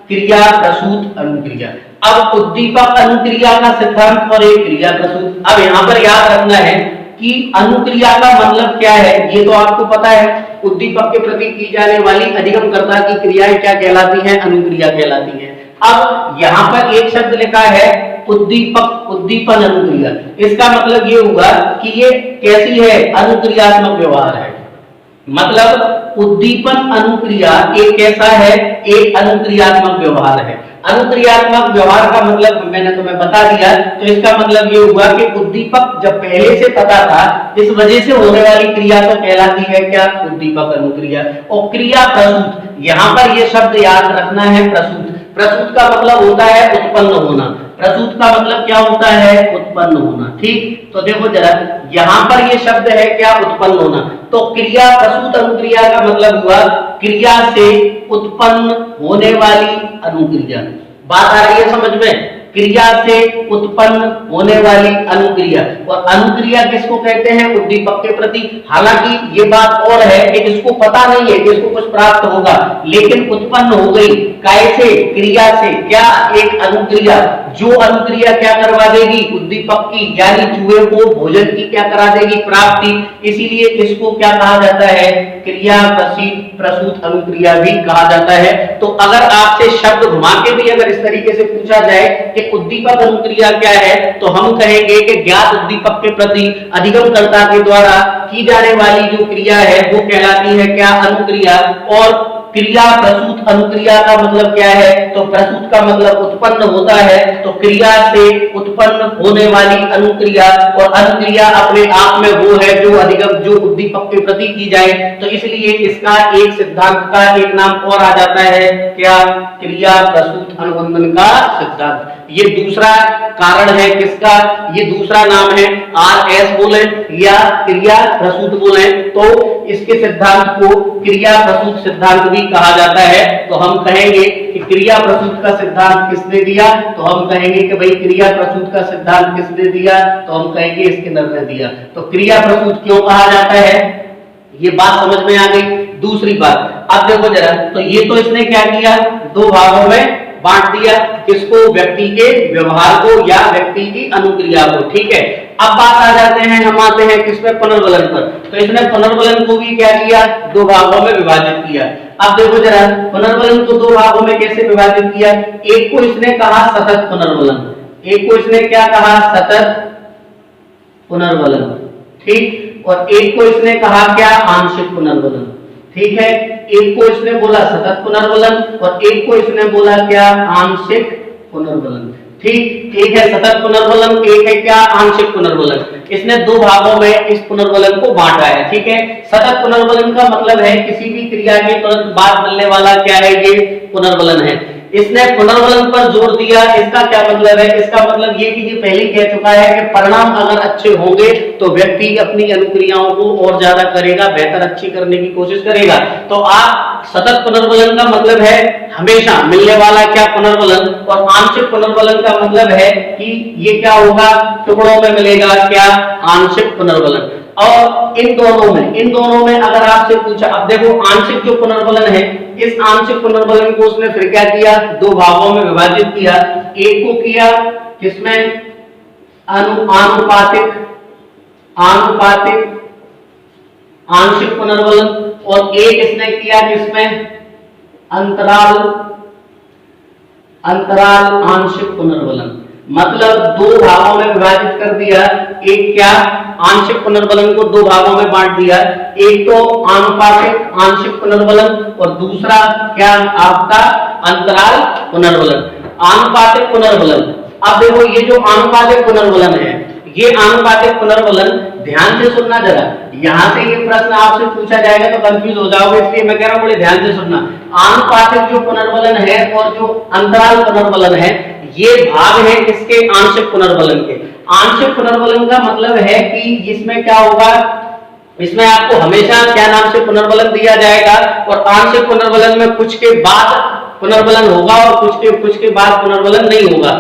क्रिया प्रसूत अनुक्रिया। अब उद्दीपक अनुक्रिया का सिद्धांत और एक क्रिया प्रसूत। अब यहाँ पर याद रखना है कि अनुक्रिया का मतलब क्या है, ये तो आपको पता है, उद्दीपक के प्रति की जाने वाली अधिगमकर्ता की क्रियाएं क्या कहलाती हैं, अनुक्रिया कहलाती हैं। अब यहाँ पर एक शब्द लिखा है उद्दीपन अनुक्रिया। इसका मतलब ये हुआ कि ये कैसी है, अनुक्रियात्मक व्यवहार है। मतलब उद्दीपन अनुक्रिया एक कैसा है, एक अनुक्रियात्मक व्यवहार है। अनुक्रियात्मक व्यवहार का मतलब मैंने तुम्हें बता दिया। तो इसका मतलब ये हुआ कि उद्दीपक जब पहले से पता था, इस वजह से होने वाली क्रिया तो कहलाती है क्या, उद्दीपक अनुक्रिया। और क्रिया प्रसूत, यहाँ पर ये शब्द याद रखना है, प्रसूत। प्रसूत का मतलब होता है उत्पन्न होना। प्रसूत का मतलब क्या होता है? उत्पन्न होना। ठीक, तो देखो जरा यहां पर ये शब्द है क्या? उत्पन्न होना। तो क्रिया प्रसूत अनुक्रिया का मतलब हुआ क्रिया से उत्पन्न होने वाली अनुक्रिया। बात आ रही है समझ में? क्रिया से उत्पन्न होने वाली अनुक्रिया। और अनुक्रिया किसको कहते हैं? उद्दीपक के प्रति। हालांकि ये बात और है कि इसको पता नहीं है कि इसको कुछ प्राप्त होगा, लेकिन उत्पन्न हो गई कैसे? क्रिया से। क्या? एक अनुक्रिया, जो अनुक्रिया क्या करवा देगी? उद्दीपक की यानी चूहे को भोजन की क्या करा देगी? प्राप्ति। इसीलिए इसको क्या कहा जाता है? क्रिया प्रसूत अनुक्रिया भी कहा जाता है। तो अगर आपसे शब्द घुमा के भी अगर इस तरीके से पूछा जाए कि उद्दीपक अनुक्रिया क्या है, तो हम कहेंगे कि ज्ञात उद्दीपक के प्रति अधिगमकर्ता के द्वारा की जाने वाली जो क्रिया है वो कहलाती है क्या? अनुक्रिया। और क्रिया प्रसूत अनुक्रिया का मतलब क्या है? तो प्रसूत का मतलब उत्पन्न होता है, तो क्रिया से उत्पन्न होने वाली अनुक्रिया। और अनुक्रिया अपने आप में वो है जो अधिगम जो उद्दीपक के प्रति की जाए। तो इसलिए इसका एक सिद्धांत का एक नाम और आ जाता है क्या? क्रिया प्रसूत अनुबंधन का सिद्धांत। ये दूसरा कारण है किसका? ये दूसरा नाम है। RS बोले या क्रिया प्रसूत बोले तो इसके सिद्धांत को क्रिया प्रसूत सिद्धांत भी कहा जाता है। तो हम कहेंगे कि क्रिया प्रसूत का सिद्धांत किसने दिया? तो हम कहेंगे कि भाई क्रिया प्रसूत का सिद्धांत किसने दिया? तो हम कहेंगे स्किनर ने दिया। तो क्रिया प्रसूत क्यों कहा जाता है? ये बात समझ में आ गई। दूसरी बात, अब देखो जरा, तो ये तो इसने क्या किया? दो भागों में बांट दिया। किसको? व्यक्ति के व्यवहार को या व्यक्ति की अनुक्रिया को। ठीक है, अब बात आ जाते हैं, हम आते हैं किसमें? पुनर्वलन पर। तो इसने पुनर्वलन को भी क्या किया? दो भागों में विभाजित किया। अब देखो जरा पुनर्वलन को दो भागों में कैसे विभाजित किया? एक को इसने कहा सतत पुनर्वलन, एक को इसने क्या कहा? सतत पुनर्वलन। ठीक, और एक को इसने कहा क्या? आंशिक पुनर्वलन। ठीक है, एक को इसने बोला सतत पुनर्वलन और एक को इसने बोला क्या? आंशिक पुनर्वलन। ठीक, एक है सतत पुनर्वलन, एक है क्या? आंशिक पुनर्वलन। इसने दो भागों में इस पुनर्वलन को बांटा है। ठीक है, सतत पुनर्वलन का मतलब है किसी भी क्रिया के तुरंत बाद मिलने वाला क्या है? ये पुनर्वलन है। इसने पुनर्वलन पर जोर दिया। इसका क्या मतलब है? इसका मतलब ये कि ये पहले कह चुका है कि परिणाम अगर अच्छे होंगे तो व्यक्ति अपनी अनुक्रियाओं को और ज्यादा करेगा, बेहतर अच्छी करने की कोशिश करेगा। तो आप सतत पुनर्वलन का मतलब है हमेशा मिलने वाला क्या? पुनर्वलन। और आंशिक पुनर्वलन का मतलब है कि ये क्या होगा? टुकड़ों में मिलेगा क्या? आंशिक पुनर्वलन। और इन दोनों में अगर आपसे पूछा, अब देखो आंशिक जो पुनर्वलन है, इस आंशिक पुनर्वलन को उसने फिर क्या किया? दो भागों में विभाजित किया। एक को किया किसमें? आनुपातिक आंशिक पुनर्वलन, और एक इसने किया किसमें? अंतराल आंशिक पुनर्वलन। मतलब दो भागों में विभाजित कर दिया। एक क्या? आंशिक पुनर्वलन को दो भागों में बांट दिया। एक तो आनुपातिक आंशिक पुनर्वलन और दूसरा क्या? आपका अंतराल पुनर्वलन। आनुपातिक पुनर्वलन, अब देखो ये जो आनुपातिक पुनर्वलन है, ये आनुपातिक पुनर्वलन, ध्यान से सुनना जरा, यहां से ये प्रश्न आपसे पूछा जाएगा तो कंफ्यूज हो जाओगे, इसलिए मैं कह रहा हूं बड़े ध्यान से सुनना। आनुपातिक जो पुनर्वलन है और जो अंतराल पुनर्वलन है, ये भाग है किसके? आंशिक पुनर्वलन के। आंशिक पुनर्वलन का मतलब है कि इसमें क्या होगा? इसमें आपको हमेशा क्या नाम से पुनर्वलन दिया जाएगा, और आंशिक पुनर्वलन में कुछ के बाद पुनर्वलन होगा और कुछ के बाद पुनर्वलन नहीं होगा।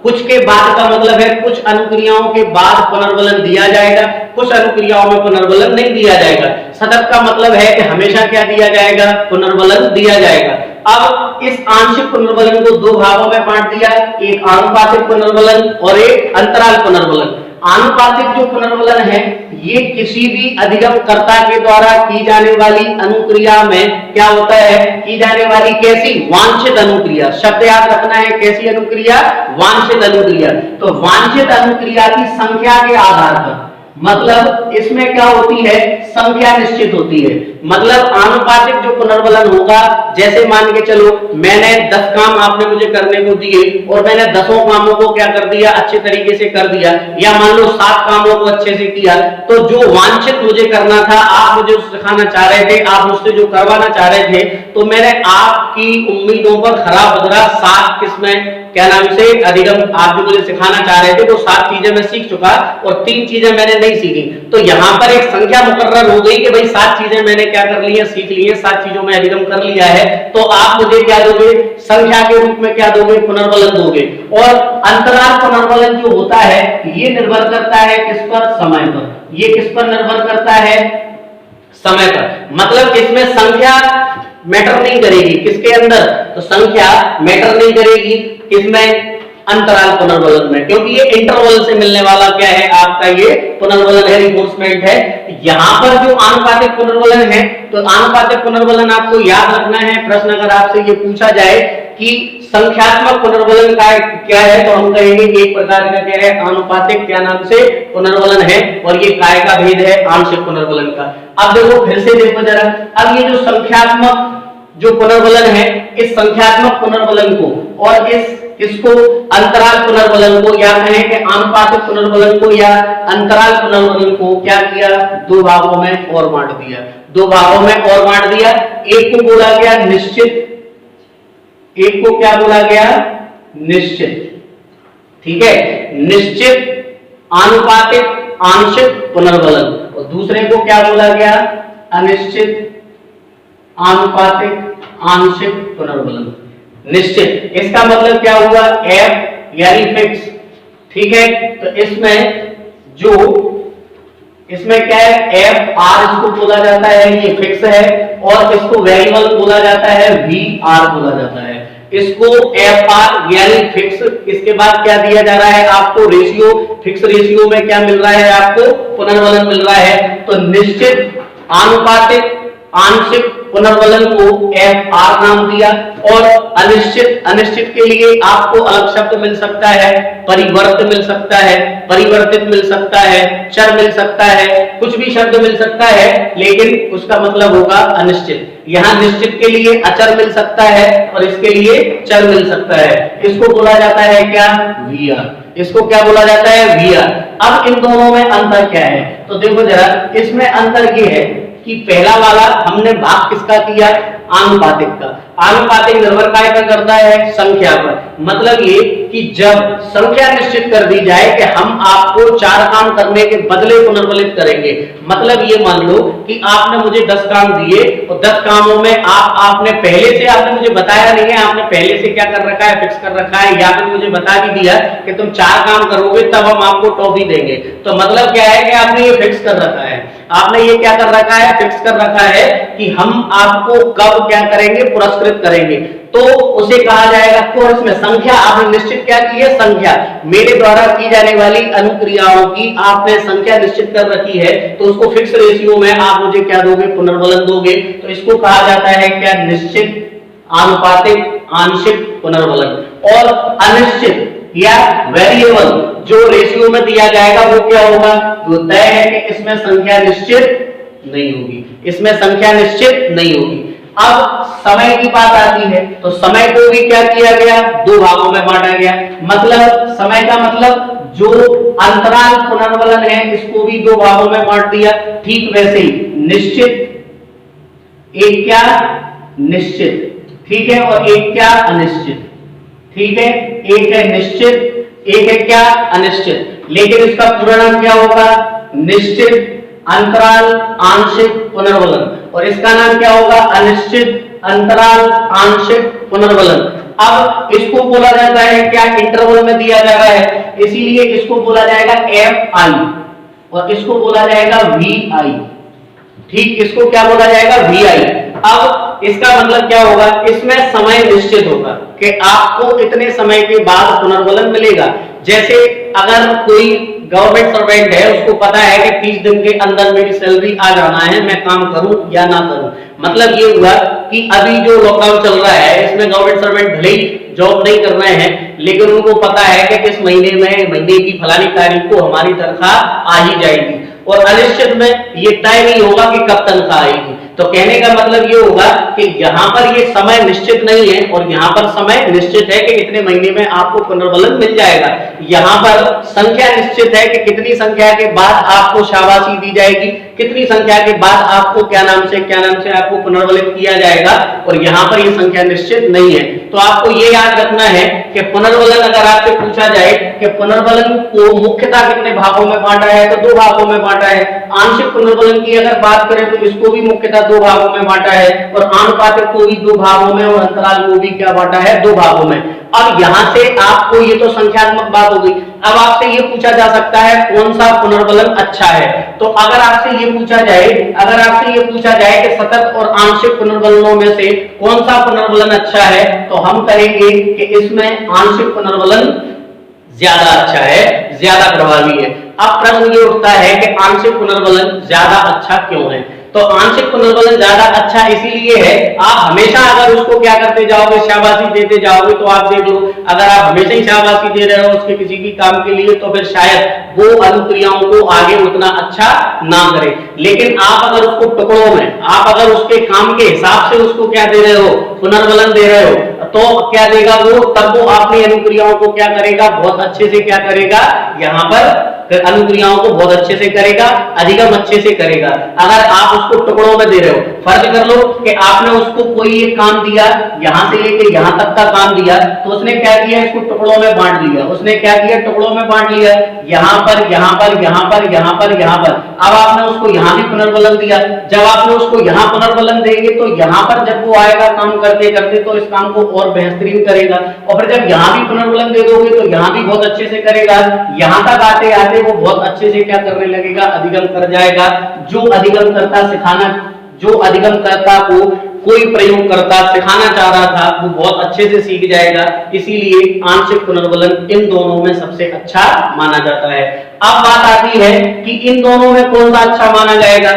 कुछ के बाद का मतलब है कुछ अनुक्रियाओं के बाद पुनर्वलन दिया जाएगा, कुछ अनुक्रियाओं में पुनर्वलन नहीं दिया जाएगा। सतत का मतलब है कि हमेशा क्या दिया जाएगा? पुनर्वलन दिया जाएगा। अब इस आंशिक पुनर्वलन को दो भागों में बांट दिया, एक आनुपातिक पुनर्वलन और एक अंतराल पुनर्वलन। आनुपातिक जो पुनर्वलन है, ये किसी भी अधिगमकर्ता के द्वारा की जाने वाली अनुक्रिया में क्या होता है? की जाने वाली कैसी? वांछित अनुक्रिया। शब्द याद रखना है, कैसी अनुक्रिया? वांछित अनुक्रिया। तो वांछित अनुक्रिया की संख्या के आधार पर, मतलब इसमें क्या होती है? संख्या निश्चित होती है। मतलब आनुपातिक जो पुनर्वलन होगा, जैसे मान के चलो मैंने 10 काम आपने मुझे करने को दिए और मैंने 10 कामों को क्या कर दिया? अच्छे तरीके से कर दिया, या मान लो 7 कामों को अच्छे से किया, तो जो वांछित मुझे करना था, आप मुझे सिखाना चाह रहे थे, आप मुझसे जो करवाना चाह रहे थे, तो मैंने आपकी उम्मीदों पर खरा उतरा 7 किस्में क्या नाम से अधिगम, आप जो मुझे सिखाना चाह रहे थे वो 7 चीजें मैं सीख चुका और 3 चीजें मैंने नहीं सीखी। तो यहाँ पर एक संख्या मुकर्रर हो गई कि भाई 7 चीजें मैंने क्या कर ली है, सीख ली है, 7 चीजों में अधिगम कर लिया है। तो आप मुझे क्या दोगे, संख्या के रूप में क्या दोगे, पुनर्बलन दोगे। और अंतराल पुनर्बलन जो होता है ये निर्भर करता है किस पर, समय पर। ये किस पर निर्भर करता है, समय पर। मतलब इसमें संख्या मैटर नहीं करेगी, किसके अंदर, तो संख्या मैटर नहीं करेगी किसमें, अंतराल पुनर्बलन में, क्योंकि ये इंटरवल से मिलने वाला क्या है, आपका ये पुनर्बलन है, रिइंफोर्समेंट है। यहाँ पर जो आनुपातिक पुनर्बलन है, तो आनुपातिक पुनर्बलन आपको याद रखना है। प्रश्न अगर आपसे ये पूछा जाए कि संख्यात्मक पुनर्बलन का क्या है, तो हम कहेंगे एक प्रकार का क्या है, आनुपातिक क्या नाम से पुनर्बलन है, और ये काय का भेद है आंशिक पुनर्बलन का। अब देखो फिर से देखो जरा, अब ये जो संख्यात्मक जो पुनर्बलन है, इस संख्यात्मक पुनर्बलन को और इसको अंतराल पुनर्बलन को, या कहें कि आनुपातिक पुनर्बलन को या अंतराल पुनर्बलन को क्या किया, 2 भागों में और बांट दिया। 2 भागों में और बांट दिया। एक को बोला गया निश्चित, एक को क्या बोला गया, निश्चित, ठीक है, निश्चित आनुपातिक आंशिक पुनर्बलन, और दूसरे को क्या बोला गया, अनिश्चित आनुपातिक आंशिक पुनर्बलन। निश्चित, इसका मतलब क्या हुआ, एफ यानी फिक्स, ठीक है। तो इसमें क्या है, एफ आर इसको बोला जाता है, ये फिक्स है, और इसको वेरिएबल बोला जाता है, वी आर बोला जाता है। इसको एफ आर यानी फिक्स, इसके बाद क्या दिया जा रहा है आपको, रेशियो, फिक्स रेशियो में क्या मिल रहा है आपको, पुनर्बलन मिल रहा है। तो निश्चित आनुपातिक आंशिक पुनर्बलन को एफ आर नाम दिया, और अनिश्चित, अनिश्चित के लिए आपको अलग शब्द मिल सकता है, परिवर्त मिल सकता है, परिवर्तित मिल सकता है, चर मिल सकता है, कुछ भी शब्द मिल सकता है, लेकिन उसका मतलब होगा अनिश्चित। यहाँ निश्चित के लिए अचर मिल सकता है और इसके लिए चर मिल सकता है। इसको बोला जाता है क्या, वी आर, इसको क्या बोला जाता है, वी आर। अब इन दोनों में अंतर क्या है, तो देखो जरा, इसमें अंतर ये है कि पहला वाला हमने भाग किसका किया, आनुपातिक का। आनुपातिक निर्भर काय पर करता है, संख्या पर। मतलब ये कि जब संख्या निश्चित कर दी जाए कि हम आपको 4 काम करने के बदले पुनर्बलित करेंगे, मतलब ये मान लो कि आपने मुझे 10 काम दिए और 10 कामों में आपने पहले से, आपने मुझे बताया नहीं है, आपने पहले से क्या कर रखा है, फिक्स कर रखा है, या फिर मुझे बता भी दिया कि तुम 4 काम करोगे तब हम आपको टॉफी देंगे। तो मतलब क्या है कि आपने ये फिक्स कर रखा है, आपने ये क्या कर रखा है, फिक्स कर रखा है कि हम आपको कब क्या करेंगे, पुरस्कृत करेंगे। तो उसे कहा जाएगा, तो इसमें संख्या आपने निश्चित क्या की है, संख्या, मेरे द्वारा की जाने वाली अनुक्रियाओं की आपने संख्या निश्चित कर रखी है, तो उसको फिक्स रेशियो में आप मुझे क्या दोगे, पुनर्बलन दोगे। तो इसको कहा जाता है क्या, निश्चित आनुपातिक आंशिक पुनर्बलन। और अनिश्चित या वेरिएबल जो रेशियो में दिया जाएगा वो क्या होगा, वो तय है कि इसमें संख्या निश्चित नहीं होगी, इसमें संख्या निश्चित नहीं होगी। अब समय की बात आती है, तो समय को भी क्या किया गया, 2 भागों में बांटा गया। मतलब समय का मतलब जो अंतराल पुनर्बलन है इसको भी 2 भागों में बांट दिया। ठीक वैसे ही निश्चित, एक क्या निश्चित, ठीक है, और एक क्या अनिश्चित, ठीक है, एक है निश्चित, एक है क्या अनिश्चित। लेकिन इसका पूरा नाम क्या होगा, निश्चित अंतराल आंशिक पुनर्बलन, और इसका नाम क्या होगा, अनिश्चित अंतराल आंशिक पुनर्बलन। अब इसको बोला जाता है क्या, इंटरवल में दिया जा रहा है, इसीलिए इसको बोला जाएगा एफ आई और इसको बोला जाएगा वी आई। ठीक, इसको क्या बोला जाएगा, वी आई। अब इसका मतलब क्या होगा, इसमें समय निश्चित होगा कि आपको इतने समय के बाद पुनर्बलन मिलेगा। जैसे अगर कोई गवर्नमेंट सर्वेंट है, उसको पता है कि 30 दिन के अंदर मेरी सैलरी आ जाना है, मैं काम करूं या ना करूं। मतलब ये हुआ कि अभी जो लॉकडाउन चल रहा है इसमें गवर्नमेंट सर्वेंट भले ही जॉब नहीं कर रहे हैं, लेकिन उनको पता है कि इस महीने में, महीने की फलानी तारीख को हमारी तनख्वाह आ ही जाएगी। और अनिश्चित में ये तय नहीं होगा कि कब तनख्वाह आएगी। तो कहने का मतलब ये होगा कि यहाँ पर ये समय निश्चित नहीं है और यहाँ पर समय निश्चित है कि इतने महीने में आपको पुनर्बलन मिल जाएगा। यहाँ पर संख्या निश्चित है कि कितनी संख्या के बाद आपको शाबाशी दी जाएगी, कितनी संख्या के बाद आपको क्या नाम से आपको पुनर्बलित किया जाएगा, और यहाँ पर ये संख्या निश्चित नहीं है। तो आपको ये याद रखना है कि पुनर्बलन अगर आपसे पूछा जाए कि पुनर्बलन को मुख्यतः कितने भागों में बांटा है, तो 2 भागों में बांटा है। आंशिक पुनर्बलन की अगर बात करें तो इसको भी मुख्यतः 2 भागों में बांटा है, और आनुपातिक को भी 2 भागों में, और अंतराल को भी क्या बांटा है, 2 भागों में। अब यहां से आपको ये तो संख्यात्मक बात हो गई। अब आपसे ये पूछा जा सकता है कौन सा पुनर्बलन अच्छा है। तो अगर आपसे ये पूछा जाए कि सतत और आंशिक पुनर्बलनों में से कौन सा पुनर्बलन अच्छा है, तो हम कहेंगे कि इसमें आंशिक पुनर्बलन ज्यादा अच्छा है, ज्यादा प्रभावी है। अब प्रश्न ये उठता है कि आंशिक पुनर्बलन ज्यादा अच्छा क्यों है। तो आंशिक पुनर्बलन ज्यादा अच्छा इसीलिए है, आप हमेशा अगर उसको क्या करते जाओगे, शाबाशी देते जाओगे, तो आप देख लो अगर आप हमेशा ही शाबाशी दे रहे हो उसके किसी भी काम के लिए, तो फिर शायद वो अनुक्रियाओं को आगे उतना अच्छा ना करे। लेकिन आप अगर उसको टुकड़ों में, आप अगर उसके काम के हिसाब से उसको क्या दे रहे हो, पुनर्बलन दे रहे हो, तो क्या देगा वो, तब वो अपनी अनुक्रियाओं को क्या करेगा, बहुत अच्छे से क्या करेगा, यहाँ पर अनुक्रियाओं को बहुत अच्छे से करेगा, अधिगम अच्छे से करेगा। अगर आप उसको टुकड़ों में दे रहे हो, फर्ज कर लो कि आपने उसको कोई एक काम दिया, यहां से लेके यहां तक का काम दिया, तो उसने क्या किया, इसको टुकड़ों में बांट लिया। उसने क्या किया, टुकड़ों में बांट लिया, यहां पर, यहां पर, यहां पर, यहां पर, यहां पर। अब आपने उसको यहां भी पुनर्बलन दिया। जब आपने उसको यहां पुनर्बलन देंगे तो यहां पर जब वो आएगा काम करते करते, तो इस काम को और बेहतरीन करेगा। और फिर जब यहां भी पुनर्बलन दे दोगे तो यहां भी बहुत अच्छे से करेगा। यहां तक आते आते वो बहुत अच्छे से क्या करने लगेगा, अधिगम कर जाएगा। जो अधिगमकर्ता को कोई प्रयोगकर्ता सिखाना चाह रहा था, वो बहुत अच्छे से सीख जाएगा। इसीलिए आंशिक पुनर्बलन इन दोनों में सबसे अच्छा माना जाता है। अब बात आती है कि इन दोनों में कौन सा अच्छा माना जाएगा,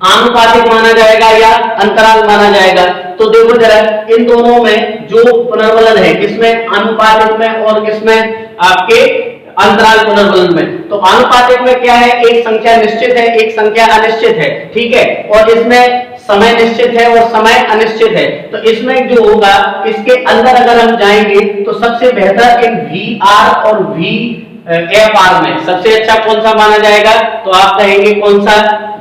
आनुपातिक माना जाएगा या अंतराल माना जाएगा। तो देखो जरा, इन दोनों में जो पुनर्बलन है, किसमें, अनुपातिक में और किसमें, आपके अंतराल पुनर्बलन में। तो आनुपातिक में क्या है, एक संख्या निश्चित है, एक संख्या अनिश्चित है, ठीक है, और इसमें समय निश्चित है और समय अनिश्चित है। तो इसमें जो होगा, इसके अंदर अगर हम जाएंगे तो सबसे बेहतर इन VR और VFR में सबसे अच्छा कौन सा माना जाएगा, तो आप कहेंगे कौन सा,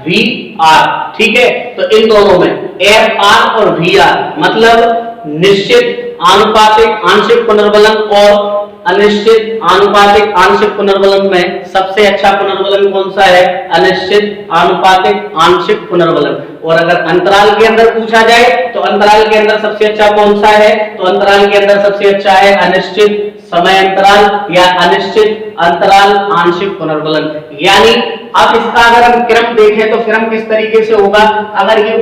VR, ठीक है। तो इन दोनों में FR और VR मतलब निश्चित आनुपातिक आंशिक पुनर्बलन और अनिश्चित आनुपातिक आंशिक पुनर्बलन में सबसे अच्छा पुनर्बलन कौन सा है, अनिश्चित आनुपातिक आंशिक पुनर्बलन। और अगर अंतराल के अंदर पूछा जाए तो अंतराल के अंदर सबसे अच्छा कौन सा है, तो अंतराल के अंदर सबसे अच्छा है अनिश्चित समय अंतराल या अनिश्चित अंतराल आंशिक पुनर्बलन। यानी अब इसका अगर हम क्रम देखें तो क्रम किस तरीके से होगा, अगर ये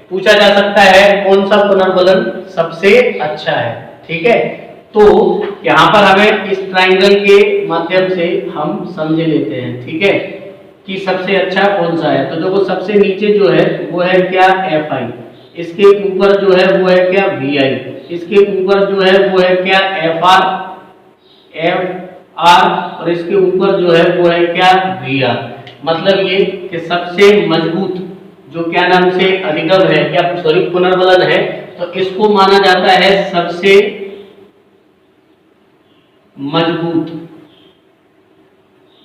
पूछा जा सकता है कौन सा पुनर्बलन सबसे अच्छा है, ठीक है। तो यहां पर हमें इस ट्रायंगल के माध्यम से हम समझ लेते हैं, ठीक है, कि सबसे अच्छा कौन सा है। तो देखो सबसे नीचे जो है वो है क्या, FI, इसके ऊपर जो है वो है क्या, VI, इसके ऊपर जो है वो है क्या, FR, और इसके ऊपर जो है वो है क्या, VR। मतलब ये कि सबसे मजबूत जो क्या नाम से अधिगम है, क्या सॉरी पुनर्बलन है, तो इसको माना जाता है सबसे मजबूत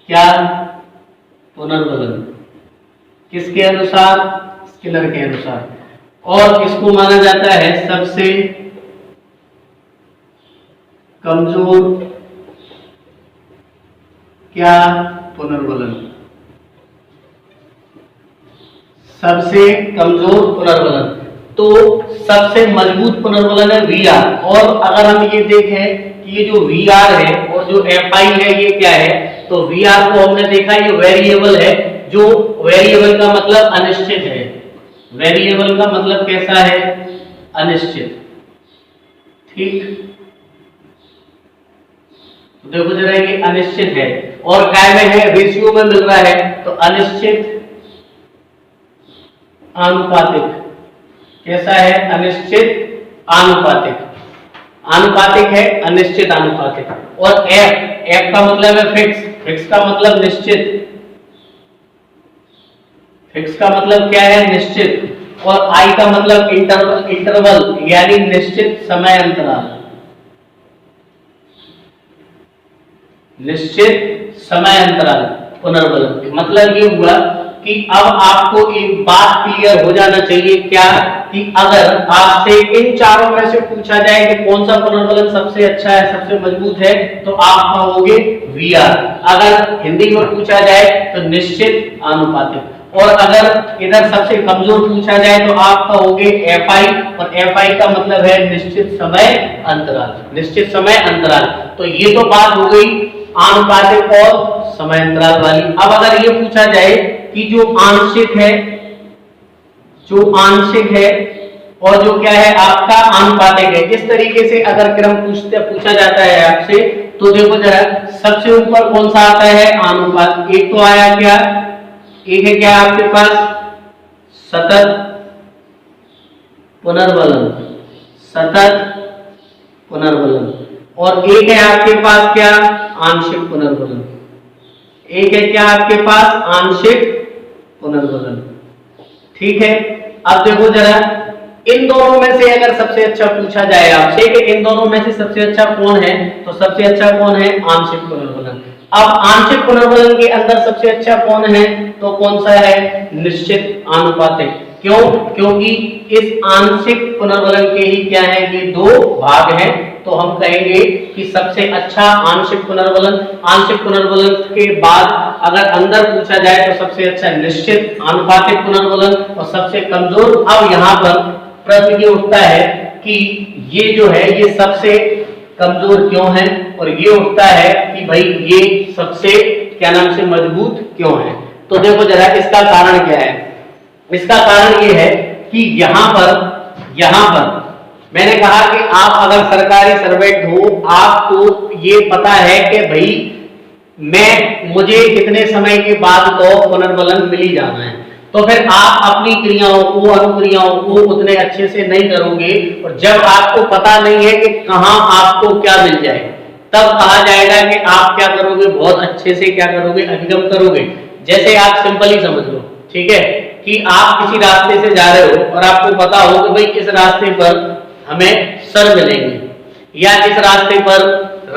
क्या, पुनर्बलन। किसके अनुसार, स्किनर के अनुसार। और इसको माना जाता है सबसे कमजोर क्या, पुनर्बलन। सबसे कमजोर पुनर्बलन। तो सबसे मजबूत पुनर्बलन है VR। और अगर हम ये देखें कि ये जो VR है और जो FI है ये क्या है, तो VR को हमने देखा ये वेरिएबल है, जो वेरिएबल का मतलब अनिश्चित है। वेरिएबल का मतलब कैसा है, अनिश्चित, ठीक। तो देखो जरा ये अनिश्चित है और काय में है, रेशियो में मिल रहा है, तो अनिश्चित आनुपातिक। कैसा है, अनिश्चित आनुपातिक। आनुपातिक है, अनिश्चित आनुपातिक। और F का मतलब है फिक्स, फिक्स का मतलब निश्चित, फिक्स का मतलब क्या है? निश्चित। और आई का मतलब इंटरवल यानी निश्चित समय अंतराल। निश्चित समय अंतराल पुनर्बलन मतलब ये हुआ कि अब आपको एक बात क्लियर हो जाना चाहिए क्या, कि अगर आपसे इन चारों में से पूछा जाए कि कौन सा पुनर्बलन सबसे अच्छा है, सबसे मजबूत है, तो आप कहोगे वीआर। अगर हिंदी में पूछा जाए तो निश्चित आनुपातिक। और अगर इधर सबसे कमजोर पूछा जाए तो आप कहोगे एफआई, और एफआई का मतलब है निश्चित समय अंतराल। निश्चित समय अंतराल। तो ये तो बात हो गई आनुपातिक और समय अंतराल वाली। अब अगर ये पूछा जाए कि जो आंशिक है, जो आंशिक है और जो क्या है आपका आनुपातिक है, इस तरीके से अगर क्रम पूछा जाता है आपसे, तो देखो जरा सबसे ऊपर कौन सा आता है? आनुपात। एक तो आया क्या? एक है क्या आपके पास? सतत पुनर्बलन। सतत पुनर्बलन। और एक है आपके पास क्या? आंशिक पुनर्बलन। एक है क्या आपके पास? आंशिक पुनर्बलन। ठीक है। अब देखो जरा इन दोनों में से अगर सबसे अच्छा पूछा जाए आपसे कि इन दोनों में से सबसे अच्छा कौन है, तो सबसे अच्छा कौन है? आंशिक पुनर्बलन। अब आंशिक पुनर्बलन के अंदर सबसे अच्छा कौन है, तो कौन सा है? निश्चित आनुपातिक। क्यों? क्योंकि इस आंशिक पुनर्बलन के ही क्या है, ये दो भाग हैं। तो हम कहेंगे कि सबसे अच्छा आंशिक पुनर्बलन। आंशिक पुनर्बलन के बाद अगर अंदर पूछा जाए तो सबसे अच्छा निश्चित आनुपातिक पुनर्बलन, और सबसे कमजोर। अब यहाँ पर प्रश्न ये उठता है कि ये जो है ये सबसे कमजोर क्यों है, और ये उठता है कि भाई ये सबसे क्या नाम से मजबूत क्यों है। तो देखो जरा इसका कारण क्या है। इसका कारण ये है कि यहाँ पर मैंने कहा कि आप अगर सरकारी सर्वेंट हो, आपको ये पता है कि भाई मुझे कितने समय के बाद तो पुनर्बलन मिल ही जाना है, तो फिर आप अपनी क्रियाओं को, अनुक्रियाओं को उतने अच्छे से नहीं करोगे। और जब आपको पता नहीं है कि कहाँ आपको क्या मिल जाए, तब कहा जाएगा कि आप क्या करोगे? बहुत अच्छे से क्या करोगे? अभिगम करोगे। जैसे आप सिंपल ही समझ लो, ठीक है, कि आप किसी रास्ते से जा रहे हो और आपको पता हो कि भाई इस रास्ते पर हमें सर मिलेंगे, या इस रास्ते पर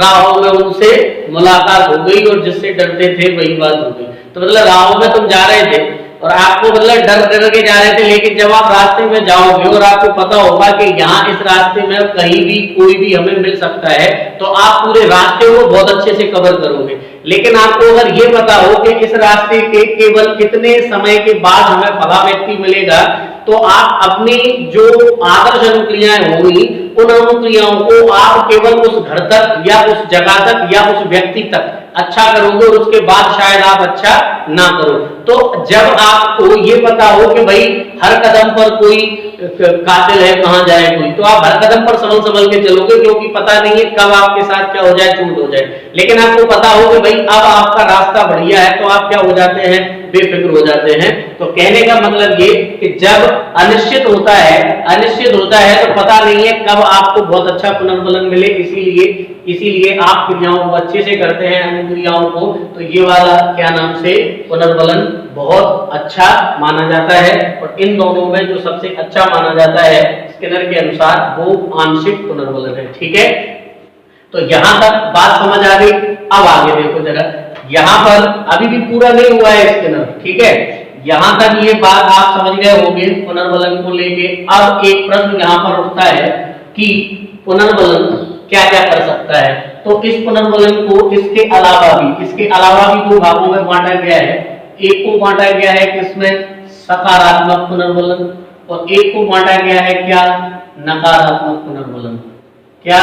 राहों में उनसे मुलाकात हो गई और जिससे डरते थे वही बात हो गई। तो मतलब राहों में तुम जा रहे थे और आपको मतलब डर डर के जा रहे थे, लेकिन जब आप रास्ते में जाओगे और आपको पता होगा कि यहाँ इस रास्ते में कहीं भी कोई भी हमें मिल सकता है, तो आप पूरे रास्ते को बहुत अच्छे से कवर करोगे। लेकिन आपको अगर ये पता हो कि इस रास्ते के केवल कितने समय के बाद हमें फला व्यक्ति मिलेगा, तो आप अपनी जो आदर्श अनुक्रियाएं होंगी उन अनुक्रियाओं को आप केवल उस घर तक या उस जगह तक या उस व्यक्ति तक अच्छा करोगे, और उसके बाद शायद आप अच्छा ना करो। तो जब आपको ये पता हो कि भाई हर कदम पर कोई कातिल है, कहां जाए कोई, तो आप हर कदम पर संभल के चलोगे, क्योंकि पता नहीं है कब आपके साथ क्या हो जाए, चूक हो जाए। लेकिन आपको पता हो कि भाई अब आपका रास्ता बढ़िया है, तो आप क्या हो जाते हैं? बेफिक्र हो जाते हैं। तो कहने का मतलब ये कि जब अनिश्चित होता है तो पता नहीं है कब आपको बहुत अच्छा पुनर्बलन मिले, इसीलिए आप क्रियाओं को अच्छे से करते हैं, अनुक्रियाओं को। तो ये वाला क्या नाम से पुनर्बलन बहुत अच्छा माना जाता है। और इन दोनों में जो सबसे अच्छा माना जाता है स्किनर के अनुसार, वो आंशिक पुनर्बलन है। ठीक है, तो यहां तक बात समझ आ गई। अब आगे देखो जरा, यहां पर अभी भी पूरा नहीं हुआ है स्किनर, ठीक है, यहां तक ये बात आप समझ गए होंगे पुनर्बलन को लेके। अब एक प्रश्न यहां पर उठता है कि पुनर्बलन क्या क्या कर सकता है। तो इस पुनर्बलन को इसके अलावा भी दो भागों में बांटा गया है। एक को बांटा गया है किसमें? सकारात्मक पुनर्बलन, और एक को बांटा गया है क्या? नकारात्मक पुनर्बलन। क्या?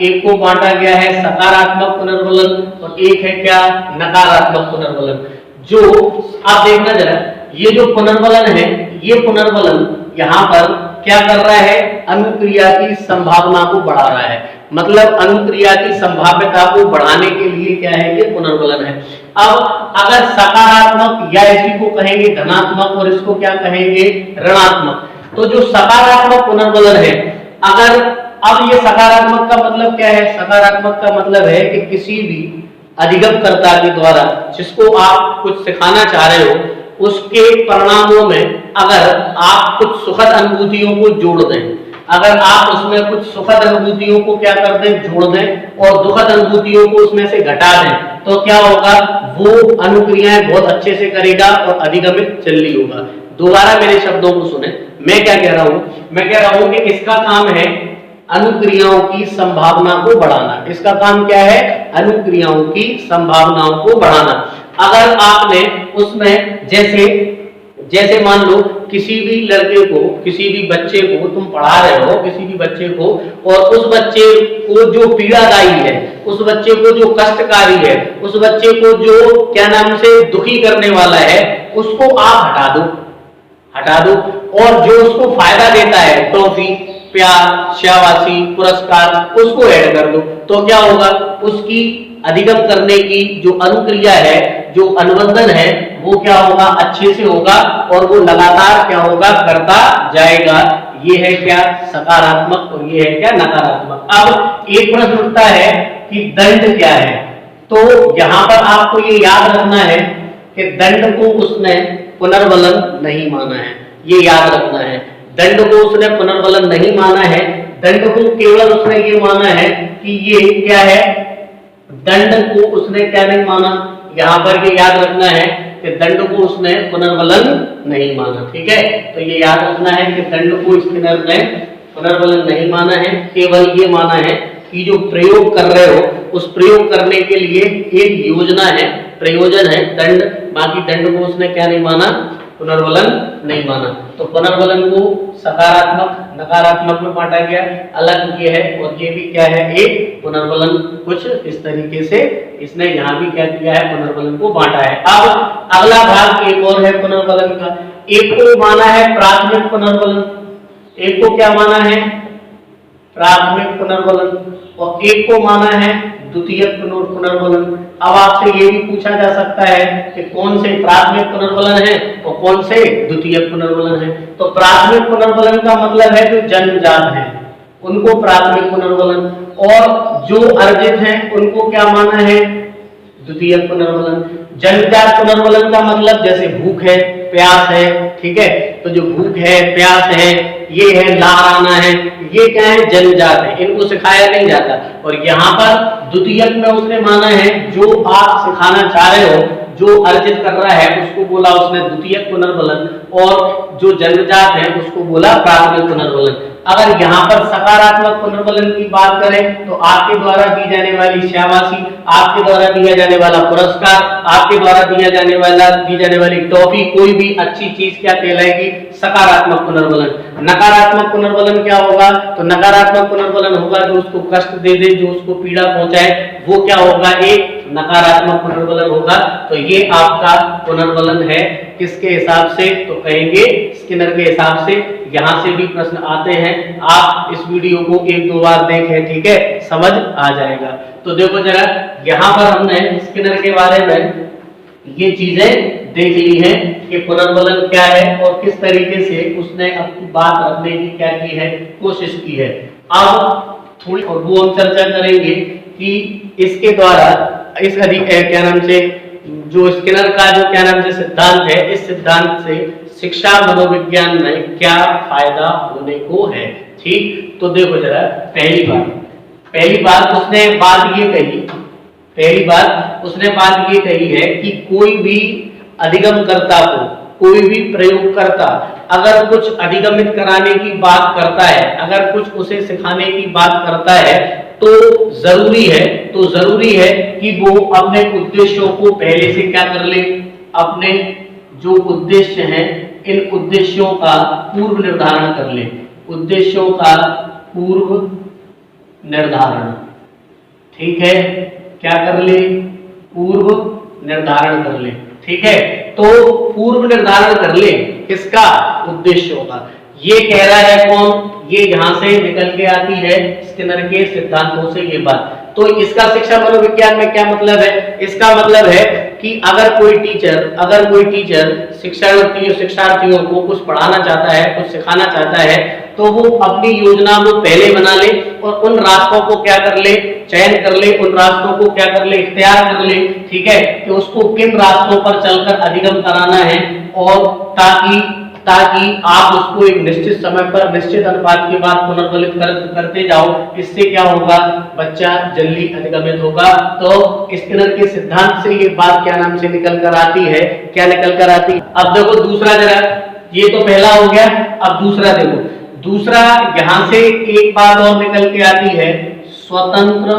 एक को बांटा गया है सकारात्मक पुनर्बलन और एक है क्या? नकारात्मक पुनर्बलन। जो आप देखना जरा, ये जो पुनर्बलन है, ये पुनर्बलन यहाँ पर क्या कर रहा है? अनुक्रिया की संभावना को बढ़ा रहा है। मतलब अनुक्रिया की संभाव्यता को बढ़ाने के लिए क्या है? ये पुनर्बलन है। अब अगर सकारात्मक, या इसी को कहेंगे धनात्मक और इसको क्या कहेंगे? ऋणात्मक। तो जो सकारात्मक पुनर्बलन है, अगर अब ये सकारात्मक का मतलब क्या है? सकारात्मक का मतलब है कि किसी भी अधिगमकर्ता के द्वारा जिसको आप कुछ सिखाना चाह रहे हो, उसके परिणामों में अगर आप कुछ सुखद अनुभूतियों को जोड़ दें, अगर आप उसमें कुछ सुखद अनुभूतियों को क्या कर दें, जोड़ दें और दुखद अनुभूतियों को उसमें से घटा दें, तो क्या होगा, वो अनुक्रियाएं बहुत अच्छे से करेगा और अधिगमित जल्दी होगा। दोबारा मेरे शब्दों को सुने, मैं क्या कह रहा हूं, मैं कह रहा हूं कि इसका काम है अनुक्रियाओं की संभावना को बढ़ाना। इसका काम क्या है, अनुक्रियाओं की संभावनाओं को बढ़ाना। अगर आपने उसमें जैसे जैसे मान लो किसी भी लड़के को, किसी भी बच्चे को तुम पढ़ा रहे हो, किसी भी बच्चे को, और उस बच्चे को जो पीड़ादायी है, उस बच्चे को जो कष्टकारी है, उस बच्चे को जो क्या नाम से दुखी करने वाला है, उसको आप हटा दो और जो उसको फायदा देता है, टॉफी, प्यार, शाबाशी, पुरस्कार, उसको ऐड कर दो। तो क्या होगा, उसकी अधिगम करने की जो अनुक्रिया है, जो अनुबंधन है, वो क्या होगा, अच्छे से होगा और वो लगातार क्या होगा, करता जाएगा। ये है क्या, सकारात्मक, और ये है क्या, नकारात्मक। अब एक प्रश्न उठता है कि दंड क्या है। तो यहां पर आपको ये याद रखना है कि दंड को उसने पुनर्बलन नहीं माना है, ये याद रखना है। दंड को उसने पुनर्बलन नहीं माना है, दंड को केवल उसने ये माना है कि ये क्या है, दंड को उसने क्या नहीं माना, यहां पर ये याद रखना है कि दंड को उसने पुनर्बलन नहीं माना। ठीक है, तो ये याद रखना है कि दंड को स्किनर ने पुनर्बलन नहीं माना है, केवल ये माना है कि जो प्रयोग कर रहे हो, उस प्रयोग करने के लिए एक योजना है, प्रयोजन है दंड, बाकी दंड को उसने क्या नहीं माना, पुनर्बलन नहीं माना। तो पुनर्बलन को सकारात्मक, नकारात्मक में बांटा गया, अलग ये है, और ये भी क्या है, एक पुनर्बलन, कुछ इस तरीके से इसने यहाँ भी क्या किया है, पुनर्बलन को बांटा है। अब अगला भाग एक और है पुनर्बलन का। एक को माना है प्राथमिक पुनर्बलन, एक को क्या माना है, प्राथमिक पुनर्बलन, और एक को माना है द्वितीयक पुनर्बलन। अब आपसे ये भी पूछा जा सकता है कि कौन से प्राथमिक पुनर्बलन है और कौन से द्वितीयक पुनर्बलन है। तो प्राथमिक पुनर्बलन का मतलब है जो जन्मजात है उनको प्राथमिक पुनर्बलन, और जो अर्जित हैं उनको क्या माना है, द्वितीयक पुनर्बलन। जन्मजात पुनर्बलन का मतलब जैसे भूख है, प्यास है, ठीक है, तो जो भूख है, प्यास है, ये है लाराना है, ये क्या है, जन्मजात है, इनको सिखाया नहीं जाता। और यहाँ पर द्वितीयक में उसने माना है जो आप सिखाना चाह रहे हो, जो अर्जित कर रहा है, उसको बोला उसने द्वितीयक पुनर्बलन, और जो जन्मजात है उसको बोला प्राथमिक पुनर्बलन। अगर यहाँ पर सकारात्मक पुनर्बलन की बात करें तो आपके द्वारा दी जाने वाली शाबाशी, आपके द्वारा दिया जाने वाला पुरस्कार, आपके द्वारा दी जाने वाली टॉफी, कोई भी अच्छी चीज क्या कहलाएगी, सकारात्मक पुनर्बलन। नकारात्मक पुनर्बलन क्या होगा, तो नकारात्मक पुनर्बलन होगा जो उसको कष्ट दे दे, जो उसको पीड़ा पहुंचाए, वो क्या होगा, एक नकारात्मक पुनर्बलन होगा। तो ये आपका पुनर्बलन है, किसके हिसाब से, तो कहेंगे स्किनर के हिसाब से। यहां से भी प्रश्न आते हैं, आप इस वीडियो को एक दो बार देखें, ठीक है, समझ आ जाएगा। तो देखो जरा, यहाँ पर हमने स्किनर के बारे में ये चीजें देख ली हैं कि पुनर्बलन क्या है और किस तरीके से उसने अपनी बात रखने की क्या की है, कोशिश की है। अब थोड़ी और वो हम चर्चा करेंगे कि इसके द्वारा इस क्या नाम से, जो स्किनर का जो क्या नाम से सिद्धांत है, इस सिद्धांत से शिक्षा मनोविज्ञान में क्या फायदा होने को है। ठीक, तो देखो जरा, पहली बात उसने बात ये कही, पहली बात उसने बात ये कही है कि कोई भी अधिगमकर्ता को, कोई भी प्रयोगकर्ता अगर कुछ अधिगमित कराने की बात करता है, अगर कुछ उसे सिखाने की बात करता है, तो जरूरी है कि वो अपने उद्देश्यों को पहले से क्या कर ले, अपने जो उद्देश्य हैं, इन उद्देश्यों का पूर्व निर्धारण कर ले, उद्देश्यों का पूर्व निर्धारण, ठीक है, क्या कर ले, पूर्व निर्धारण कर ले, ठीक है। तो पूर्व निर्धारण कर ले किसका, उद्देश्यों का। ये कह रहा है कौन, ये यहां से निकल के आती है स्किनर के सिद्धांतों से ये बात। तो इसका शिक्षा मनोविज्ञान में क्या मतलब है, इसका मतलब है कि अगर कोई टीचर शिक्षार्थियों को कुछ पढ़ाना चाहता है, कुछ सिखाना चाहता है, तो वो अपनी योजना को पहले बना ले और उन रास्तों को क्या कर ले, चयन कर ले, उन रास्तों को क्या कर ले, इख्तियार कर ले, ठीक है, कि उसको किन रास्तों पर चलकर अधिगम कराना है और ताकि आप उसको एक निश्चित समय पर निश्चित अनुपात के बाद पुनर्बलित करते जाओ। इससे क्या होगा, बच्चा जल्दी अधिगमित होगा। तो स्किनर के सिद्धांत से ये बात क्या नाम से निकल कर आती है, क्या निकल कर आती है। अब देखो दूसरा, जरा ये तो पहला हो गया, अब दूसरा देखो। दूसरा यहां से एक बात और निकल के आती है, स्वतंत्र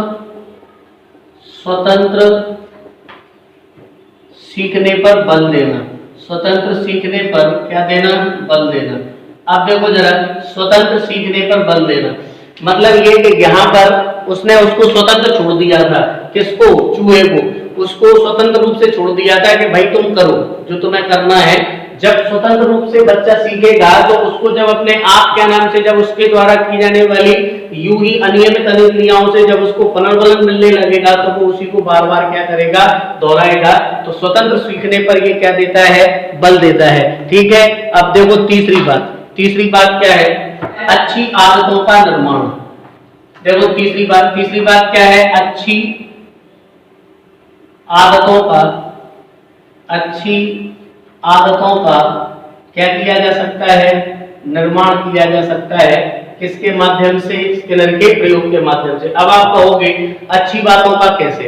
सीखने पर बल देना। स्वतंत्र सीखने पर क्या देना, बल देना। अब देखो जरा, स्वतंत्र सीखने पर बल देना मतलब ये कि यहाँ पर उसने उसको स्वतंत्र छोड़ दिया था, किसको, चूहे को, उसको स्वतंत्र रूप से छोड़ दिया था कि भाई तुम करो जो तुम्हें करना है। जब स्वतंत्र रूप से बच्चा सीखेगा तो उसको जब अपने आप क्या नाम से, जब उसके द्वारा की जाने वाली यूं ही अनियमित अनुक्रियाओं से जब उसको पुनर्बलन मिलने लगेगा तो वो उसी को बार बार क्या करेगा, दोहराएगा। तो स्वतंत्र सीखने पर ये क्या देता है, बल देता है। ठीक है, अब देखो तीसरी बात क्या है, अच्छी आदतों का निर्माण। देखो तीसरी बात क्या है, अच्छी आदतों का क्या किया जा सकता है, निर्माण किया जा सकता है। किसके माध्यम से, स्किनर के प्रयोग के माध्यम से। अब आप कहोगे अच्छी बातों का कैसे,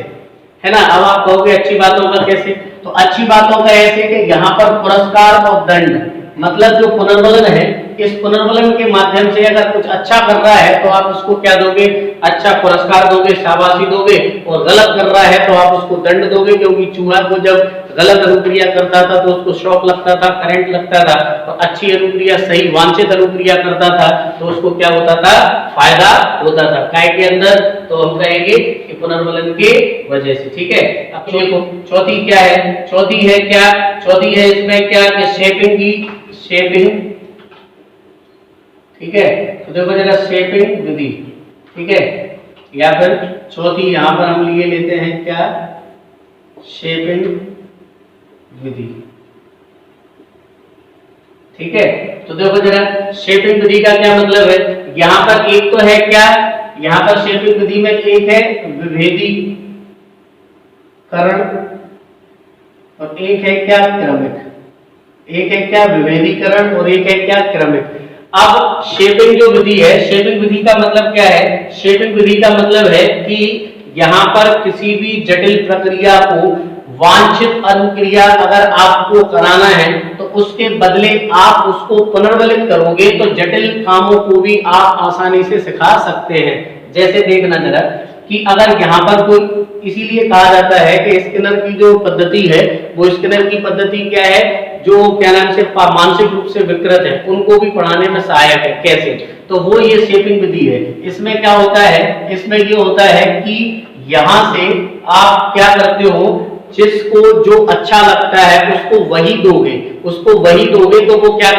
है ना, अब आप कहोगे अच्छी बातों का कैसे, तो अच्छी बातों का ऐसे कि यहाँ पर पुरस्कार और दंड, मतलब जो पुनर्बलन है, इस पुनर्बलन के माध्यम से अगर कुछ अच्छा कर रहा है तो आप उसको क्या दोगे, अच्छा पुरस्कार दोगे, शाबाशी दोगे, और गलत कर रहा है तो आप उसको दंड दोगे। क्योंकि चूहा को जब गलत अनुक्रिया करता था तो उसको शॉक लगता था, करंट लगता था, और अच्छी अनुक्रिया, सही वांछित अनुक्रिया करता था तो उसको क्या होता था, फायदा होता था। काय के अंदर, तो हम कहेंगे कि पुनर्बलन के वजह से। ठीक है, अब देखो चौथी क्या है, चौथी है इसमें क्या, शेपिंग। ठीक है, तो देखो जरा शेपिंग विधि। ठीक है, या फिर चौथी यहां पर हम लिए लेते हैं क्या, शेपिंग विधि। ठीक है, तो देखो जरा शेपिंग विधि का क्या मतलब है। यहां पर एक तो है क्या, यहां पर शेपिंग विधि में एक है विभेदीकरण और एक है क्या, क्रमिक। एक है क्या, विभेदीकरण, और एक है क्या, क्रमिक। अब शेपिंग जो विधि है, शेपिंग विधि का मतलब क्या है, शेपिंग विधि का मतलब है कि यहाँ पर किसी भी जटिल प्रक्रिया को वांछित अनुक्रिया अगर आपको कराना है तो उसके बदले आप उसको पुनर्बलित करोगे तो जटिल कामों को भी आप आसानी से सिखा सकते हैं। जैसे देखना जरा कि अगर यहाँ पर कोई, इसीलिए कहा जाता है कि स्किनर की जो पद्धति है वो, स्किनर की पद्धति क्या है, जो क्या नाम से मानसिक रूप से विकृत है उनको भी पढ़ाने में सहायक है। कैसे, तो वो ये शेपिंग विधि है। इसमें क्या होता है, इसमें ये होता है कि यहाँ से आप क्या करते हो, जिसको जो अच्छा लगता है उसको वही दोगे तो वो क्या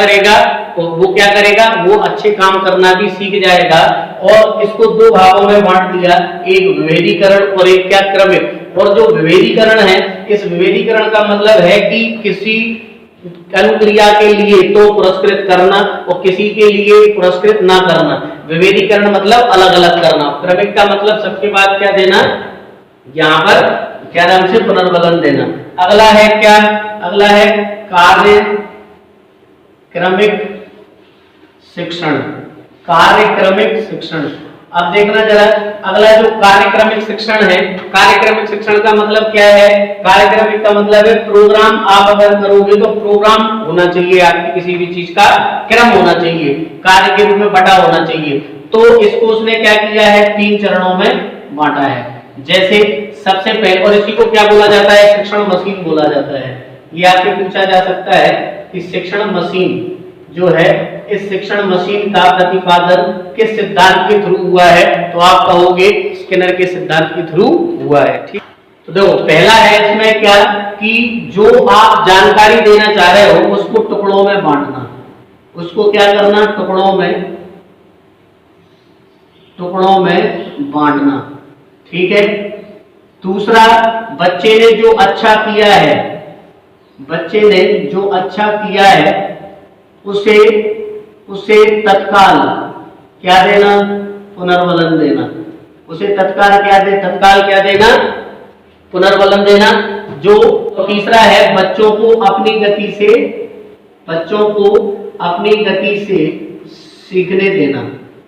करेगा, वो अच्छे काम करना भी सीख जाएगा। और इसको दो भागों में बांट दिया, एक विभेदीकरण और एक क्या, क्रमिक। और जो विभेदीकरण है, इस विभेदीकरण का मतलब है कि किसी अनुक्रिया के लिए तो पुरस्कृत करना और किसी के लिए पुरस्कृत ना करना। विभेदीकरण मतलब अलग अलग करना। क्रमिक का मतलब सबके बाद क्या देना, यहाँ पर क्या नाम से, पुनर्बलन देना। अगला है क्या, अगला है कार्य क्रमिक शिक्षण। अब देखना जरा, अगला जो कार्यक्रमिक शिक्षण है, कार्यक्रमिक शिक्षण का मतलब क्या है, कार्यक्रमिक का मतलब है प्रोग्राम। आप अगर करोगे तो प्रोग्राम होना चाहिए, आपकी किसी भी चीज का क्रम होना चाहिए, कार्य के रूप में बटा होना चाहिए। तो इसको उसने क्या किया है, 3 चरणों में बांटा है। जैसे सबसे पहले, और इसी को क्या बोला जाता है, शिक्षण मशीन बोला जाता है। ये आपसे पूछा जा सकता है कि शिक्षण मशीन जो है, इस शिक्षण मशीन का प्रतिपादन किस सिद्धांत के थ्रू हुआ है, तो आप कहोगे स्किनर के सिद्धांत के थ्रू हुआ है। ठीक, तो देखो पहला है इसमें क्या, कि जो आप जानकारी देना चाह रहे हो उसको टुकड़ों में बांटना। उसको क्या करना, टुकड़ों में बांटना। ठीक है, दूसरा, बच्चे ने जो अच्छा किया है उसे तत्काल क्या देना, पुनर्बलन देना। उसे तत्काल क्या देना, पुनर्बलन देना। जो तीसरा है, बच्चों को अपनी गति से बच्चों को अपनी गति से सीखने देना।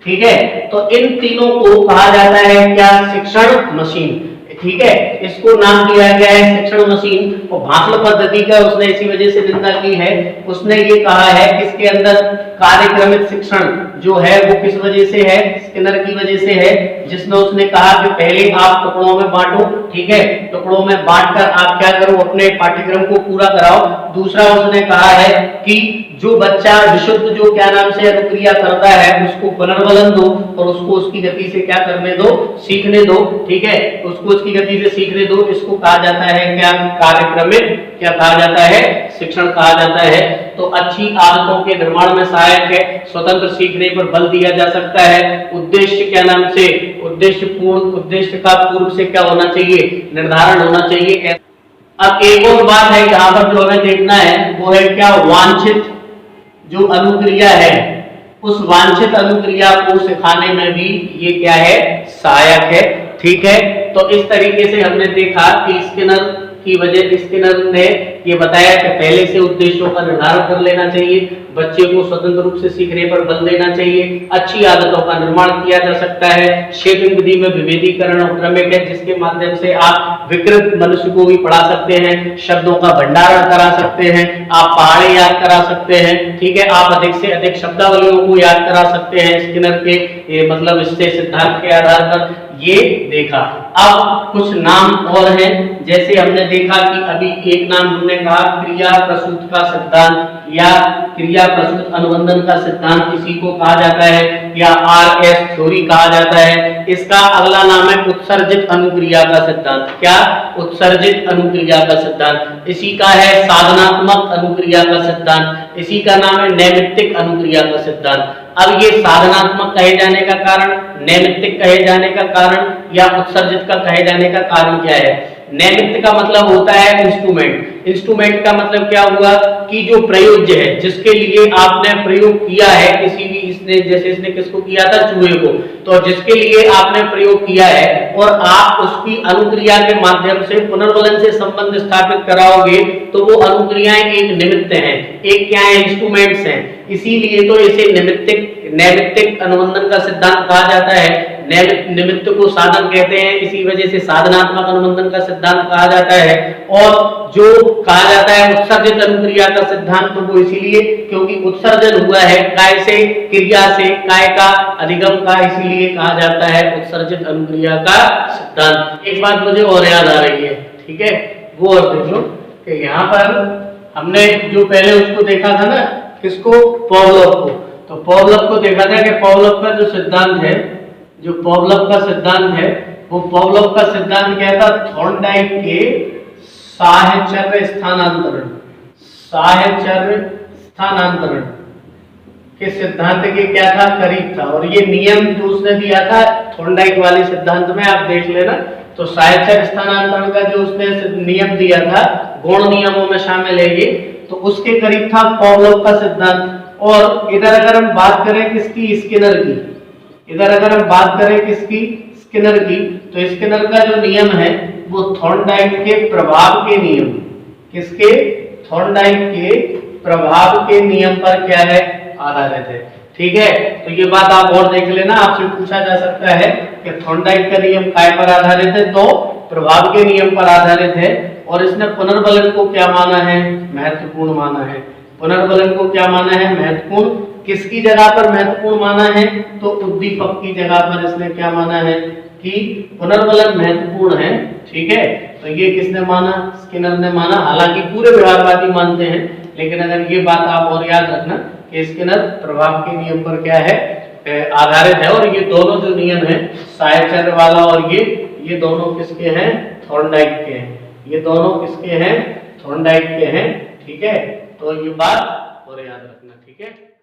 ठीक है, तो इन तीनों को कहा जाता है क्या? शिक्षण मशीन। ठीक है, इसको नाम दिया गया है शिक्षण मशीन। और भांसल पद्धति का उसने इसी वजह से निंदा की है। उसने ये कहा है कि इसके अंदर कार्यक्रमित शिक्षण जो है वो किस वजह से है? स्किनर की वजह से है, जिसमें उसने कहा कि पहले आप टुकड़ों में बांटो। ठीक है, टुकड़ों में बांटकर आप क्या करो? अपने पाठ्यक्रम को पूरा कराओ। दूसरा उसने कहा है कि जो बच्चा विशुद्ध जो क्या नाम से अनुक्रिया करता है उसको पुनर्बलन दो और उसको उसकी गति से क्या करने दो? सीखने दो। ठीक है, उसको उसकी गति से सीखने दो। इसको कहा जाता है क्या? कार्यक्रमित क्या कहा जाता है? शिक्षण कहा जाता है। तो अच्छी आदतों के निर्माण में सहायक है। स्वतंत्र सीखने पर बल दिया जा सकता है। उद्देश्य क्या नाम से? उद्देश्य का पूर्व से क्या होना चाहिए? निर्धारण होना चाहिए। अब एक और बात है यहाँ पर जो हमें देखना है वो है क्या? वांछित जो अनुक्रिया है उस वांछित अनुक्रिया को सिखाने में भी ये क्या है? सहायक है। ठीक है, तो इस तरीके से हमने देखा कि स्किनर ने ये बताया कि पहले से उद्देश्यों का निर्धारण कर लेना चाहिए, बच्चे को स्वतंत्र रूप से सीखने पर बल देना चाहिए, अच्छी आदतों का निर्माण किया जा सकता है। शेपिंग विधि में विभेदीकरण और क्रमिक है, जिसके माध्यम से आप विकृत मनुष्य को भी पढ़ा सकते हैं, शब्दों का भंडारण करा सकते हैं, आप पहाड़े याद करा सकते हैं। ठीक है, आप अधिक से अधिक शब्दावलियों को याद करा सकते हैं स्किनर के मतलब इससे सिद्धांत के आधार पर ये देखा। अब कुछ नाम और हैं, जैसे हमने देखा कि अभी एक नाम हमने कहा क्रिया प्रसूत का सिद्धांत या क्रिया प्रसूत अनुबंधन का सिद्धांत इसी को कहा जाता है या RS थ्योरी कहा जाता है। इसका अगला नाम है उत्सर्जित अनुक्रिया का सिद्धांत। क्या? उत्सर्जित अनुक्रिया का सिद्धांत। इसी का है साधनात्मक अनुक्रिया का सिद्धांत। इसी का नाम है नैमित्तिक अनुक्रिया का सिद्धांत। अब ये साधनात्मक कहे जाने का कारण, नैमित्तिक कहे जाने का कारण या उत्सर्जित का कहे जाने का कारण क्या है? नैमित्त का मतलब होता है इंस्ट्रूमेंट। इंस्ट्रूमेंट का मतलब क्या हुआ कि जो प्रयोज्य है, जिसके लिए आपने प्रयोग किया है किसी भी, इसने किसको किया था? चूहे को। तो जिसके लिए आपने प्रयोग किया है और आप उसकी अनुक्रिया के माध्यम से पुनर्बलन से संबंध स्थापित कराओगे तो वो अनुक्रियाएं एक निमित्त हैं, एक क्या है? इंस्ट्रूमेंट्स हैं। इसीलिए तो इसे नैमित्तिक अनुबंधन का सिद्धांत कहा जाता है। निमित्त को साधन कहते हैं, इसी वजह से साधनात्मक अनुबंधन का सिद्धांत कहा जाता है। और जो कहा जाता है उत्सर्जित अनुक्रिया का सिद्धांत, तो वो इसीलिए क्योंकि उत्सर्जन हुआ है काय से? क्रिया से, काय का अधिगम का, इसीलिए कहा जाता है उत्सर्जित अनुक्रिया का सिद्धांत। एक बात मुझे और याद आ रही है, ठीक है, वो और देख लो कि यहाँ पर हमने जो पहले उसको देखा था ना, किसको? पावलोव को। तो पावलोव को देखा था कि पावलोव का जो सिद्धांत है, जो पावलोव का सिद्धांत है, वो पावलोव का सिद्धांत क्या था? थॉर्नडाइक के साहचर्य स्थानांतरण के सिद्धांत के क्या था? करीब था। और ये नियम जो उसने दिया था थॉर्नडाइक वाले सिद्धांत में, आप देख लेना। तो साहचर्य स्थानांतरण का जो उसने नियम दिया था गौण नियमों में शामिल है ये, तो उसके करीब था पावलोव का सिद्धांत। और इधर अगर हम बात करें किसकी? स्किनर की। इधर अगर हम बात करें किसकी? स्किनर की। तो स्किनर का जो नियम है वो थॉर्नडाइक के प्रभाव के नियम, किसके? थॉर्नडाइक के प्रभाव के नियम पर क्या है? आधारित है। ठीक है, तो ये बात आप और देख लेना, आपसे पूछा जा सकता है कि थॉर्नडाइक का नियम काय पर आधारित है? तो प्रभाव के नियम पर आधारित है। और इसने पुनर्बलन को क्या माना है? महत्वपूर्ण माना है। पुनर्बलन को क्या माना है? महत्वपूर्ण। किसकी जगह पर महत्वपूर्ण माना है? तो उद्दीपक की जगह पर इसने क्या माना है कि पुनर्बलन महत्वपूर्ण है। ठीक है, तो ये किसने माना? स्किनर ने माना। हालांकि पूरे व्यवहारवादी मानते हैं, लेकिन अगर ये बात आप और याद रखना कि स्किनर प्रभाव के नियम पर क्या है? आधारित है। और ये दोनों जो नियम है, साहचर्य वाला और ये दोनों किसके हैं? थॉर्नडाइक के हैं। ये दोनों किसके हैं? थॉर्नडाइक के हैं। ठीक है, तो ये बात और याद रखना। ठीक है।